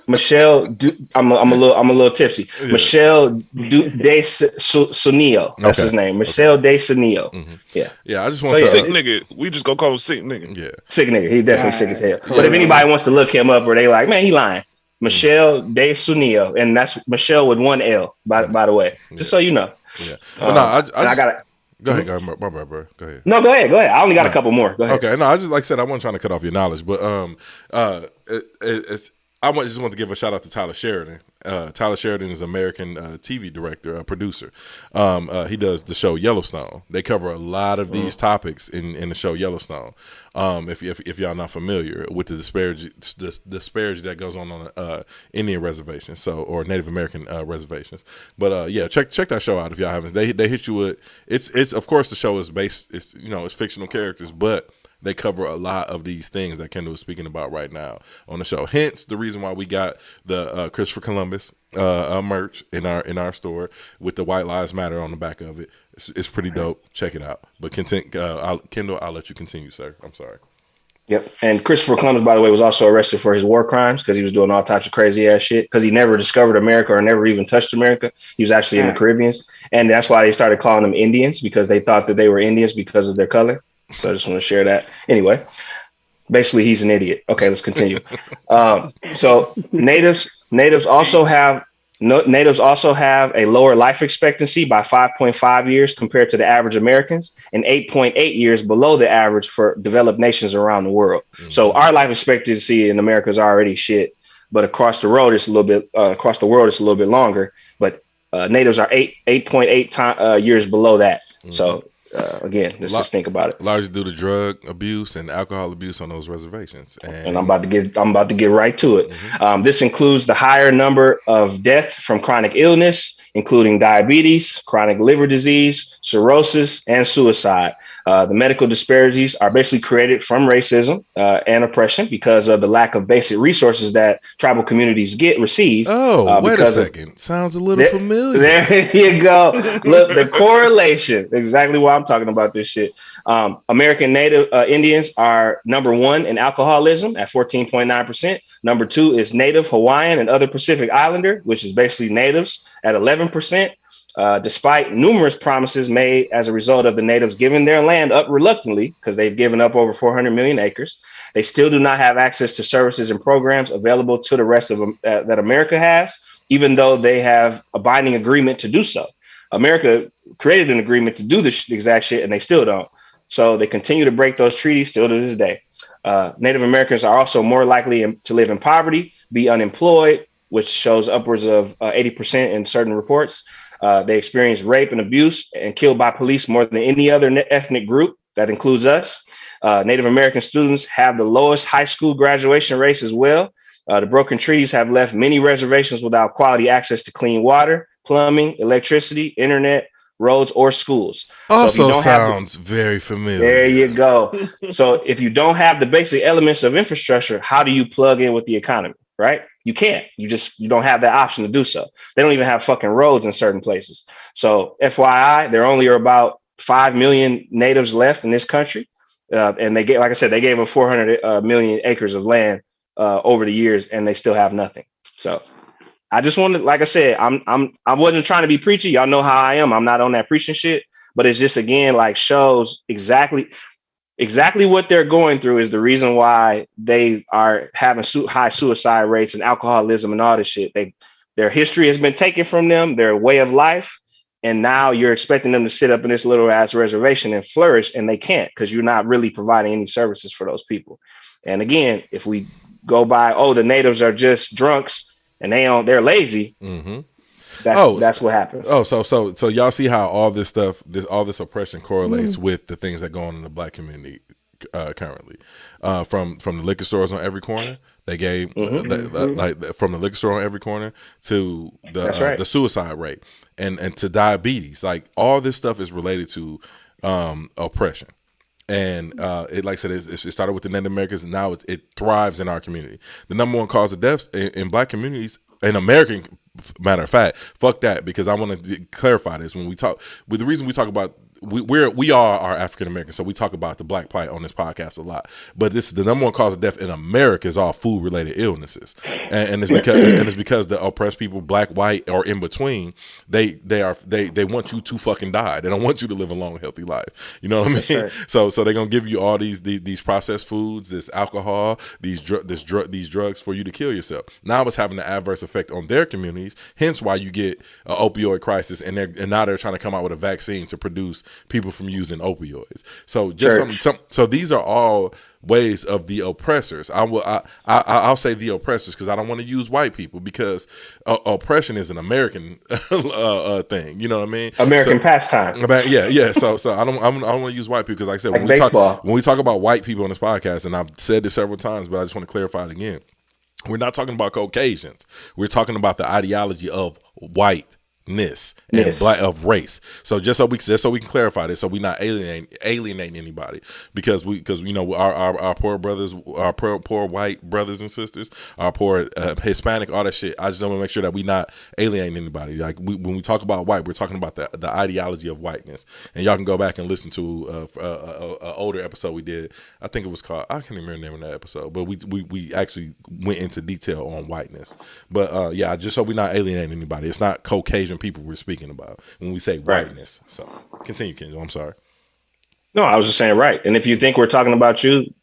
Michel, I'm a little tipsy. Yeah. Michel Desunio. That's his name. Michel Desunio. Mm-hmm. Yeah. Yeah, I just want sick nigga. We just gonna call him sick nigga. Yeah. Sick nigga. He definitely sick as hell. But if anybody wants to look him up, or they like, man, he lying. Michel Desunio, and that's Michelle with one L. By the way, just so you know. Yeah. I got it. Go ahead, my bad, bro. Go ahead. No, go ahead. I only got a couple more. Go ahead. Okay. No, I just like I said, I wasn't trying to cut off your knowledge, but I just want to give a shout out to Tyler Sheridan. Tyler Sheridan is an American TV director, producer. He does the show Yellowstone. They cover a lot of these topics in the show Yellowstone. If y'all not familiar with the disparity that goes on Indian reservations, or Native American reservations. But yeah, check that show out if y'all haven't. They hit you with it's of course the show is based. It's fictional characters, but they cover a lot of these things that Kendall is speaking about right now on the show. Hence the reason why we got the Christopher Columbus merch in our store with the White Lives Matter on the back of it. It's pretty dope. Check it out. But Kendall, I'll let you continue, sir. I'm sorry. Yep. And Christopher Columbus, by the way, was also arrested for his war crimes because he was doing all types of crazy ass shit because he never discovered America or never even touched America. He was actually in the Caribbean. And that's why they started calling them Indians, because they thought that they were Indians because of their color. So I just want to share that. Anyway, basically, he's an idiot. Okay, let's continue. So natives also have a lower life expectancy by 5.5 years compared to the average Americans, and 8.8 years below the average for developed nations around the world. Mm-hmm. So our life expectancy in America is already shit, but across the world it's a little bit longer. But natives are 8.8 years below that. Mm-hmm. So. Again, just think about it. Largely due to drug abuse and alcohol abuse on those reservations, and I'm about to get right to it. Mm-hmm. This includes the higher number of death from chronic illness, including diabetes, chronic liver disease, cirrhosis, and suicide. The medical disparities are basically created from racism and oppression because of the lack of basic resources that tribal communities receive. Oh, wait a second. Sounds a little familiar. There you go. Look, the correlation. Exactly why I'm talking about this shit. American Native Indians are number one in alcoholism at 14.9%. Number two is Native Hawaiian and other Pacific Islander, which is basically natives, at 11%. Despite numerous promises made as a result of the natives giving their land up reluctantly, because they've given up over 400 million acres, they still do not have access to services and programs available to the rest of that America has, even though they have a binding agreement to do so. America created an agreement to do this exact shit, and they still don't. So they continue to break those treaties still to this day. Native Americans are also more likely to live in poverty, be unemployed, which shows upwards of 80% in certain reports. They experience rape and abuse and killed by police more than any other ethnic group. That includes us. Native American students have the lowest high school graduation rates as well. The broken treaties have left many reservations without quality access to clean water, plumbing, electricity, internet, roads, or schools. Also sounds very familiar. There you go. So if you don't have the basic elements of infrastructure, how do you plug in with the economy, right? You can't. You don't have that option to do so. They don't even have fucking roads in certain places. So FYI, there only are about 5 million natives left in this country. And they get, like I said, they gave them 400 million acres of land over the years, and they still have nothing. So I just wanted, like I said, I wasn't trying to be preachy. Y'all know how I am. I'm not on that preaching shit, but it's just, again, like shows exactly what they're going through is the reason why they are having high suicide rates and alcoholism and all this shit. Their history has been taken from them, their way of life. And now you're expecting them to sit up in this little ass reservation and flourish, and they can't because you're not really providing any services for those people. And again, if we go by, the natives are just drunks and they're lazy. Mm-hmm. That's what happens. So y'all see how all this stuff, all this oppression correlates with the things that go on in the Black community currently. From the liquor stores on every corner, they gave like from the liquor store on every corner to the suicide rate and to diabetes. Like all this stuff is related to oppression. And it, like I said, it started with the Native Americans, and now it thrives in our community. The number one cause of deaths in Black communities, in American, matter of fact, fuck that, because I want to clarify this when we talk. With the reason we talk about we are African Americans, so we talk about the Black plight on this podcast a lot. But the number one cause of death in America is all food related illnesses, and it's because the oppressed people, Black, white, or in between, they want you to fucking die. They don't want you to live a long, healthy life. You know what I mean? Right. So they're gonna give you all these processed foods, this alcohol, these drugs for you to kill yourself. Now it's having an adverse effect on their communities. Hence why you get an opioid crisis, and now they're trying to come out with a vaccine to produce people from using opioids. So so these are all ways of the oppressors. I'll say the oppressors because I don't want to use white people, because oppression is an American thing. You know what I mean? American pastime. Yeah. So I don't want to use white people because, like I said, when we talk about white people on this podcast, and I've said this several times, but I just want to clarify it again. We're not talking about Caucasians. We're talking about the ideology of whiteness and black, of race. So just so we can clarify this, so we're not alienating anybody, because you know our poor brothers, our poor white brothers and sisters, our poor Hispanic, all that shit. I just want to make sure that we not alienating anybody. Like when we talk about white, we're talking about the ideology of whiteness. And y'all can go back and listen to a older episode we did. I think it was called, I can't even remember the name of that episode, but we actually went into detail on whiteness. But just so we're not alienating anybody, it's not Caucasian people we're speaking about when we say whiteness. So continue, Kendall. I'm sorry. No, I was just saying right. And if you think we're talking about you,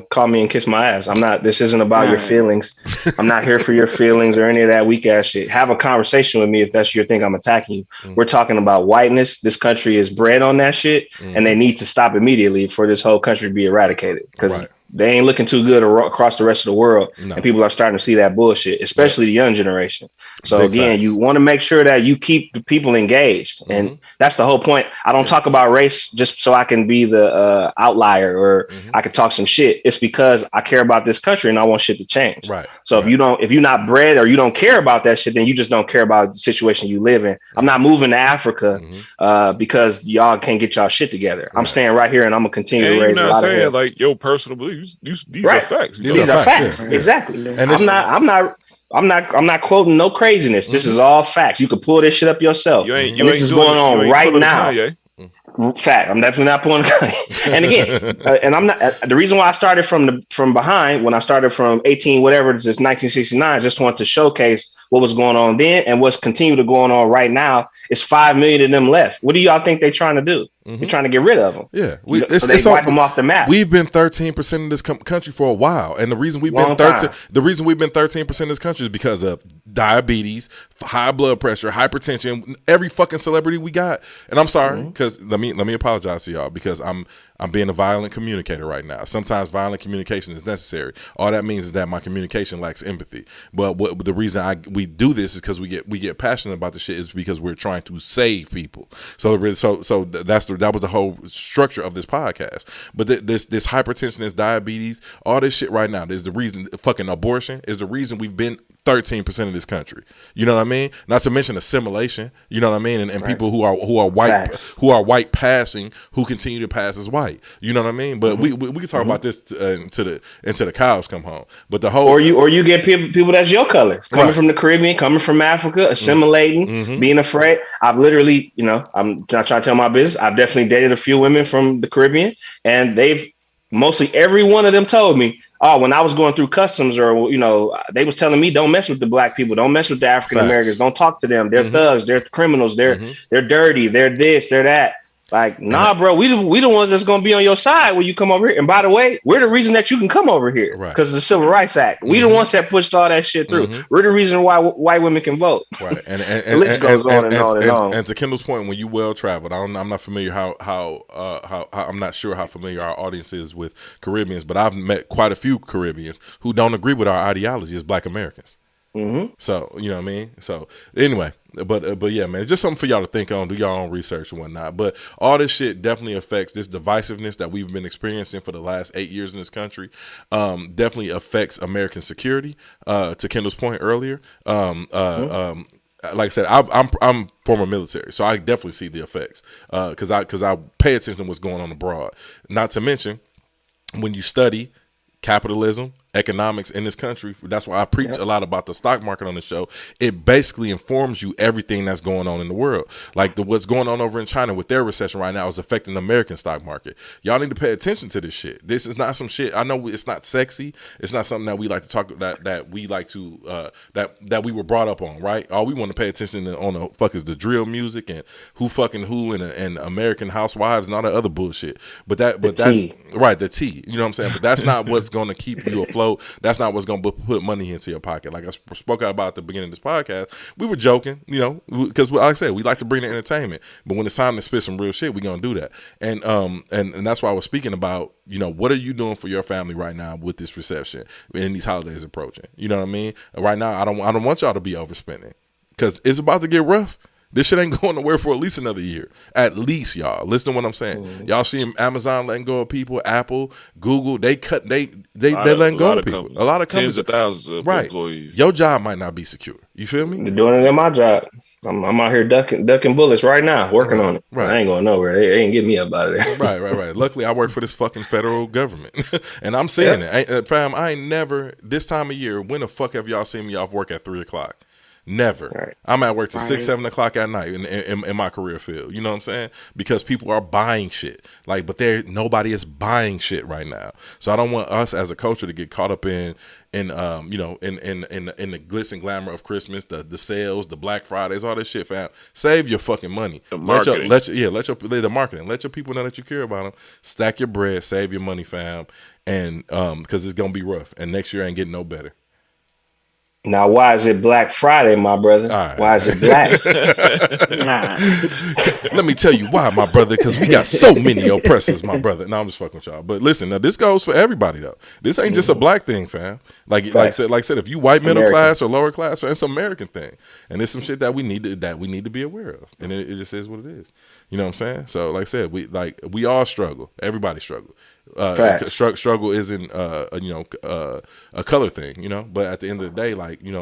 call me and kiss my ass. This isn't about your feelings. I'm not here for your feelings or any of that weak ass shit. Have a conversation with me if that's your thing. I'm attacking you. Mm-hmm. We're talking about whiteness. This country is bred on that shit, and they need to stop immediately for this whole country to be eradicated, because they ain't looking too good across the rest of the world. No. And people are starting to see that bullshit, especially the young generation. So big again, facts. You want to make sure that you keep the people engaged. Mm-hmm. And that's the whole point. I don't talk about race just so I can be the outlier or I can talk some shit. It's because I care about this country and I want shit to change. Right. So if you're not bred or you don't care about that shit, then you just don't care about the situation you live in. I'm not moving to Africa because y'all can't get y'all shit together. I'm staying right here and I'm gonna continue to raise a lot of hell. Like your personal beliefs. These are facts. These are facts. Yeah. Exactly. And I'm not quoting no craziness. This is all facts. You can pull this shit up yourself. This is going on right now. Fact. I'm definitely not pulling and again, and I'm not. The reason why I started from behind, when I started from 18 whatever to 1969, I just want to showcase what was going on then and what's continuing to go on right now. It's 5 million of them left. What do y'all think they're trying to do? They're trying to get rid of them. Yeah, they wipe them off the map. We've been 13% of this country for a while, and the reason we've been 13% of this country is because of diabetes, high blood pressure, hypertension, every fucking celebrity we got. And I'm sorry, because let me apologize to y'all, because I'm being a violent communicator right now. Sometimes violent communication is necessary. All that means is that my communication lacks empathy. But the reason we do this is because we get passionate about the shit. Is because we're trying to save people. So that was the whole structure of this podcast. But this hypertension, this diabetes, all this shit right now is the reason. Fucking abortion is the reason we've been 13% of this country. You know what I mean? Not to mention assimilation. You know what I mean? And people who are white passing, who continue to pass as white. You know what I mean? But we can talk about this until the cows come home. But the whole or you get people that's your color coming from the Caribbean, coming from Africa, assimilating, being afraid. I've literally, I'm not trying to tell my business. I've definitely dated a few women from the Caribbean, and they've mostly every one of them told me, oh, when I was going through customs, or they was telling me, don't mess with the black people, don't mess with the African Americans, don't talk to them. They're thugs, they're criminals, they're dirty, they're this, they're that. Like, nah, bro, we the ones that's gonna be on your side when you come over here. And by the way, we're the reason that you can come over here because of the Civil Rights Act. We the ones that pushed all that shit through. We're the reason why white women can vote. Right, and the list goes on and on and on. And to Kendall's point, when you well traveled, I'm not familiar how I'm not sure how familiar our audience is with Caribbeans, but I've met quite a few Caribbeans who don't agree with our ideology as Black Americans. So you know what I mean. So anyway, but yeah, man, just something for y'all to think on, do y'all own research and whatnot. But all this shit definitely affects this divisiveness that we've been experiencing for the last 8 years in this country. Definitely affects American security. To Kendall's point earlier, like I said, I'm former military, so I definitely see the effects because I pay attention to what's going on abroad. Not to mention when you study capitalism, economics in this country. That's why I preach a lot about the stock market on the show. It basically informs you everything that's going on in the world. Like what's going on over in China with their recession right now is affecting the American stock market. Y'all need to pay attention to this shit. This is not some shit. I know it's not sexy. It's not something that we like to talk that we like to that we were brought up on, right? All we want to pay attention to on the fuck is the drill music and who fucking who and American Housewives and all that other bullshit. But that's right, the tea. You know what I'm saying? But that's not what's going to keep you afloat. That's not what's going to put money into your pocket. Like I spoke out about at the beginning of this podcast, we were joking, because like I said, we like to bring the entertainment. But when it's time to spit some real shit, we're going to do that. And that's why I was speaking about, what are you doing for your family right now with this reception and these holidays approaching? You know what I mean? Right now, I don't want y'all to be overspending because it's about to get rough. This shit ain't going nowhere for at least another year. At least, y'all. Listen to what I'm saying. Y'all see Amazon letting go of people, Apple, Google, they letting go of people. A lot of companies. Tens of thousands of employees. Your job might not be secure. You feel me? They're doing it in my job. I'm out here ducking bullets right now, working on it. Right. I ain't going nowhere. They ain't getting me up out of there. Right. Luckily, I work for this fucking federal government. And I'm seeing it. Fam, I ain't never, this time of year, when the fuck have y'all seen me off work at 3 o'clock? Never. Right. I'm at work till 6, 7 o'clock at night in my career field. You know what I'm saying? Because people are buying shit. But nobody is buying shit right now. So I don't want us as a culture to get caught up in the glitz and glamour of Christmas, the sales, the Black Fridays, all this shit, fam. Save your fucking money. The marketing. The marketing. Let your people know that you care about them. Stack your bread. Save your money, fam. And because it's gonna be rough. And next year ain't getting no better. Now, why is it Black Friday, my brother? Right. Why is it black? Let me tell you why, my brother, because we got so many oppressors, my brother. No, I'm just fucking with y'all. But listen, now this goes for everybody, though. This ain't just a black thing, fam. Like I said, if you white middle class or lower class, it's an American thing. And it's some shit that we need to be aware of. And it just is what it is. You know what I'm saying? So, like I said, we all struggle. Everybody struggle. Struggle isn't a color thing, but at the end of the day,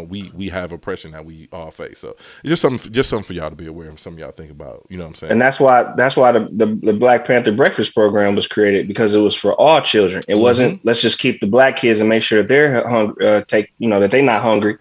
we have oppression that we all face. So it's just something for y'all to be aware of, something y'all think about, you know what I'm saying? And that's why the Black Panther breakfast program was created, because it was for all children. It wasn't let's just keep the black kids and make sure that they're that they're not hungry.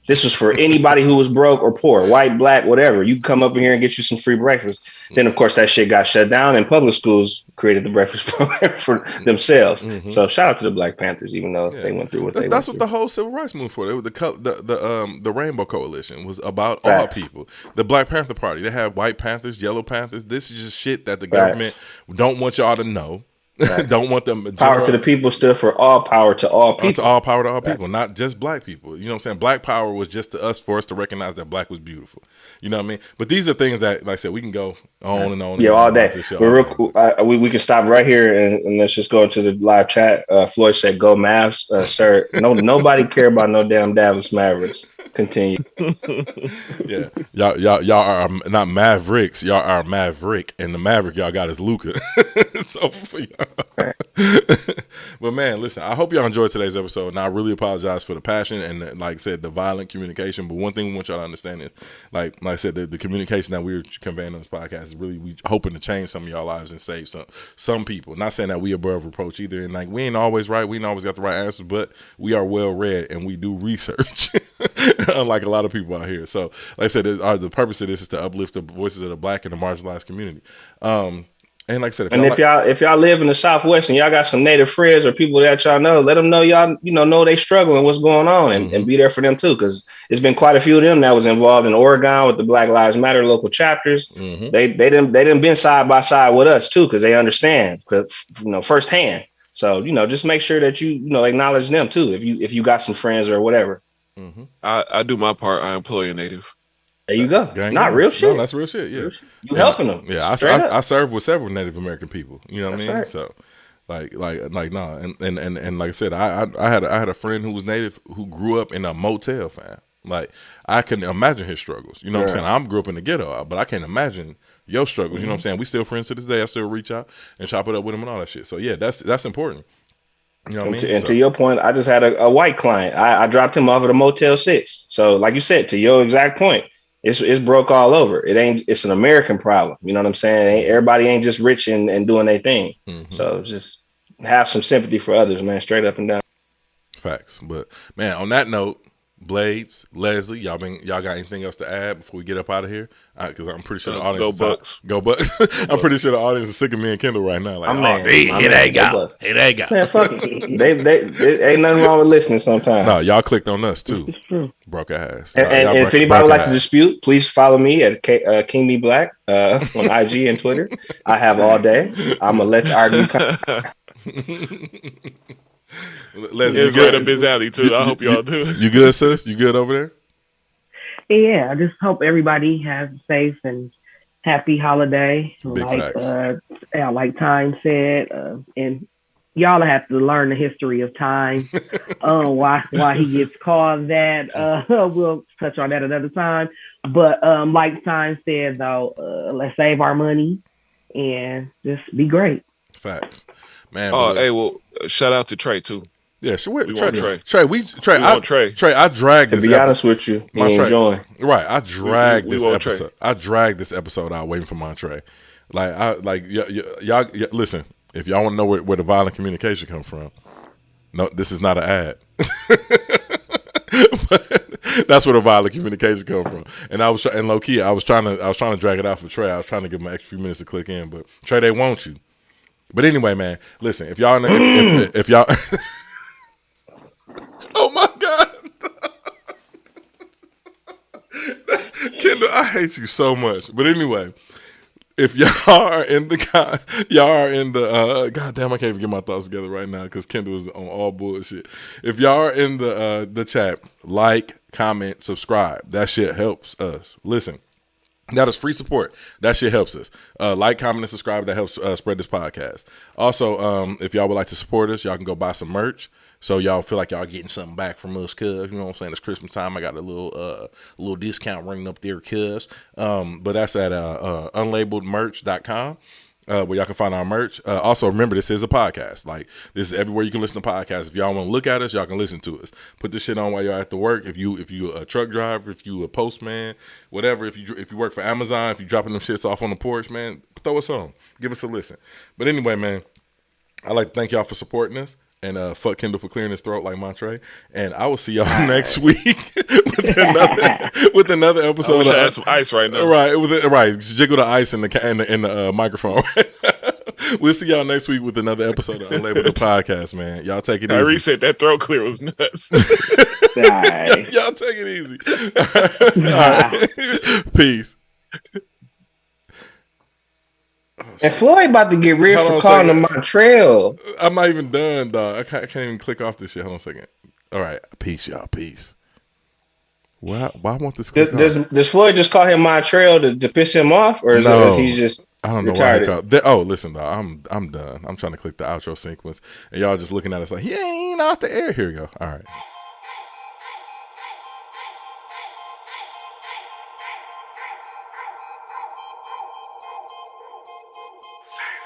This was for anybody who was broke or poor, white, black, whatever. You can come up in here and get you some free breakfast. Then, of course, that shit got shut down, and public schools created the breakfast program for themselves. So shout out to the Black Panthers, even though they went through what that's what the whole civil rights movement for. It was the Rainbow Coalition was about all people. The Black Panther Party, they have white Panthers, yellow Panthers. This is just shit that the government don't want y'all to know. Right. Don't want them. Power to the people stood for all power to all people. To all power to all people, not just black people. You know what I'm saying? Black power was just to us, for us to recognize that black was beautiful. You know what I mean? But these are things that, like I said, we can go on and on. Yeah, all day. We can stop right here and let's just go into the live chat. Floyd said, "Go Mavs, sir." Nobody care about no damn Dallas Mavericks. Continue. Yeah, y'all are not Mavericks. Y'all are Maverick, and the Maverick y'all got is Luka. So for y'all. But man, listen, I hope y'all enjoyed today's episode, and I really apologize for the passion and, like I said, the violent communication. But one thing we want y'all to understand is, like I said, the communication that we're conveying on this podcast is really we hoping to change some of y'all lives and save some people. Not saying that we above reproach either, and like we ain't always right, we ain't always got the right answers, but we are well read and we do research, unlike a lot of people out here. So, like I said, the purpose of this is to uplift the voices of the Black and the marginalized community. And like I said, if y'all live in the Southwest and y'all got some Native friends or people that y'all know, let them know y'all know they struggling, what's going on, and be there for them too, because it's been quite a few of them that was involved in Oregon with the Black Lives Matter local chapters. They didn't been side by side with us too, because they understand, firsthand. So just make sure that you acknowledge them too if you got some friends or whatever. I do my part. I employ a Native. There you go. Not real shit. No, that's real shit. Yeah, you helping them. Yeah, I serve with several Native American people. You know what I mean? Right. So, like no, and like I said, I had a friend who was Native who grew up in a motel, fam. Like I can imagine his struggles. You know what I'm saying? I grew up in the ghetto, but I can't imagine your struggles. You know what I'm saying? We still friends to this day. I still reach out and chop it up with him and all that shit. So yeah, that's important. You know what I mean? To your point, I just had a white client. I dropped him off at a Motel 6. So like you said, to your exact point, it's broke all over. It's an American problem. You know what I'm saying? Everybody ain't just rich and doing their thing. So just have some sympathy for others, man, straight up and down. Facts. But man, on that note, Blades, Leslie, y'all got anything else to add before we get up out of here? Because I'm pretty sure the audience Go Bucks. I'm pretty sure the audience is sick of me and Kendall right now. Like, here they go. Man, fuck it. They ain't nothing wrong with listening sometimes. No, y'all clicked on us too. It's true. Broke ass. And if anybody would like to dispute, please follow me at King Me Black on IG and Twitter. I have all day. I'm gonna let you argue. Leslie, it's right up his alley too. I hope y'all do. You good, sis? You good over there? Yeah, I just hope everybody has a safe and happy holiday. Big facts. Like Time said, and y'all have to learn the history of Time. Why he gets called that. We'll touch on that another time. But like Time said, though, let's save our money and just be great. Facts, man. Hey, well, shout out to Trey too. Yeah, sure. Trey. Trey, I dragged this. To be honest with you, he ain't join. Right, I dragged this episode. I dragged this episode out waiting for Montre. Y'all listen. If y'all want to know where the violent communication comes from, no, this is not an ad. But that's where the violent communication comes from. And I was low key, I was trying to drag it out for Trey. I was trying to give him an extra few minutes to click in, but Trey, they want you. But anyway, man, listen. If y'all, if y'all. Oh my God, Kendall, I hate you so much. But anyway, if y'all are in the goddamn, I can't even get my thoughts together right now because Kendall is on all bullshit. If y'all are in the chat, like, comment, subscribe. That shit helps us. Listen. That is free support. That shit helps us. Like, comment, and subscribe. That helps spread this podcast. Also, if y'all would like to support us, y'all can go buy some merch. So y'all feel like y'all getting something back from us, cuz, you know what I'm saying? It's Christmas time. I got a little discount ring up there, cuz. But that's at unlabeledmerch.com. Where y'all can find our merch. Also, remember, this is a podcast. Like, this is everywhere you can listen to podcasts. If y'all want to look at us, y'all can listen to us. Put this shit on while you're at the work. If you a truck driver, if you a postman, whatever. If you work for Amazon, if you dropping them shits off on the porch, man, throw us on. Give us a listen. But anyway, man, I'd like to thank y'all for supporting us. And fuck Kendall for clearing his throat like Montre. And I will see y'all next week with another episode. I wish I had some ice right now. Right. Jiggle the ice in the microphone. We'll see y'all next week with another episode of Unlabeled the Podcast, man. Y'all take it easy. I reset that throat clear was nuts. Y'all take it easy. All right. Peace. And Floyd about to get rid for calling him Montreal. I'm not even done, dog. I can't even click off this shit. Hold on a second. All right. Peace, y'all. Peace. Why I want this click off? Does Floyd just call him Montreal to piss him off? Or is he just I don't know retarded? why listen, dog. I'm done. I'm trying to click the outro sequence. And y'all just looking at us like, he ain't off the air. Here we go. All right. Save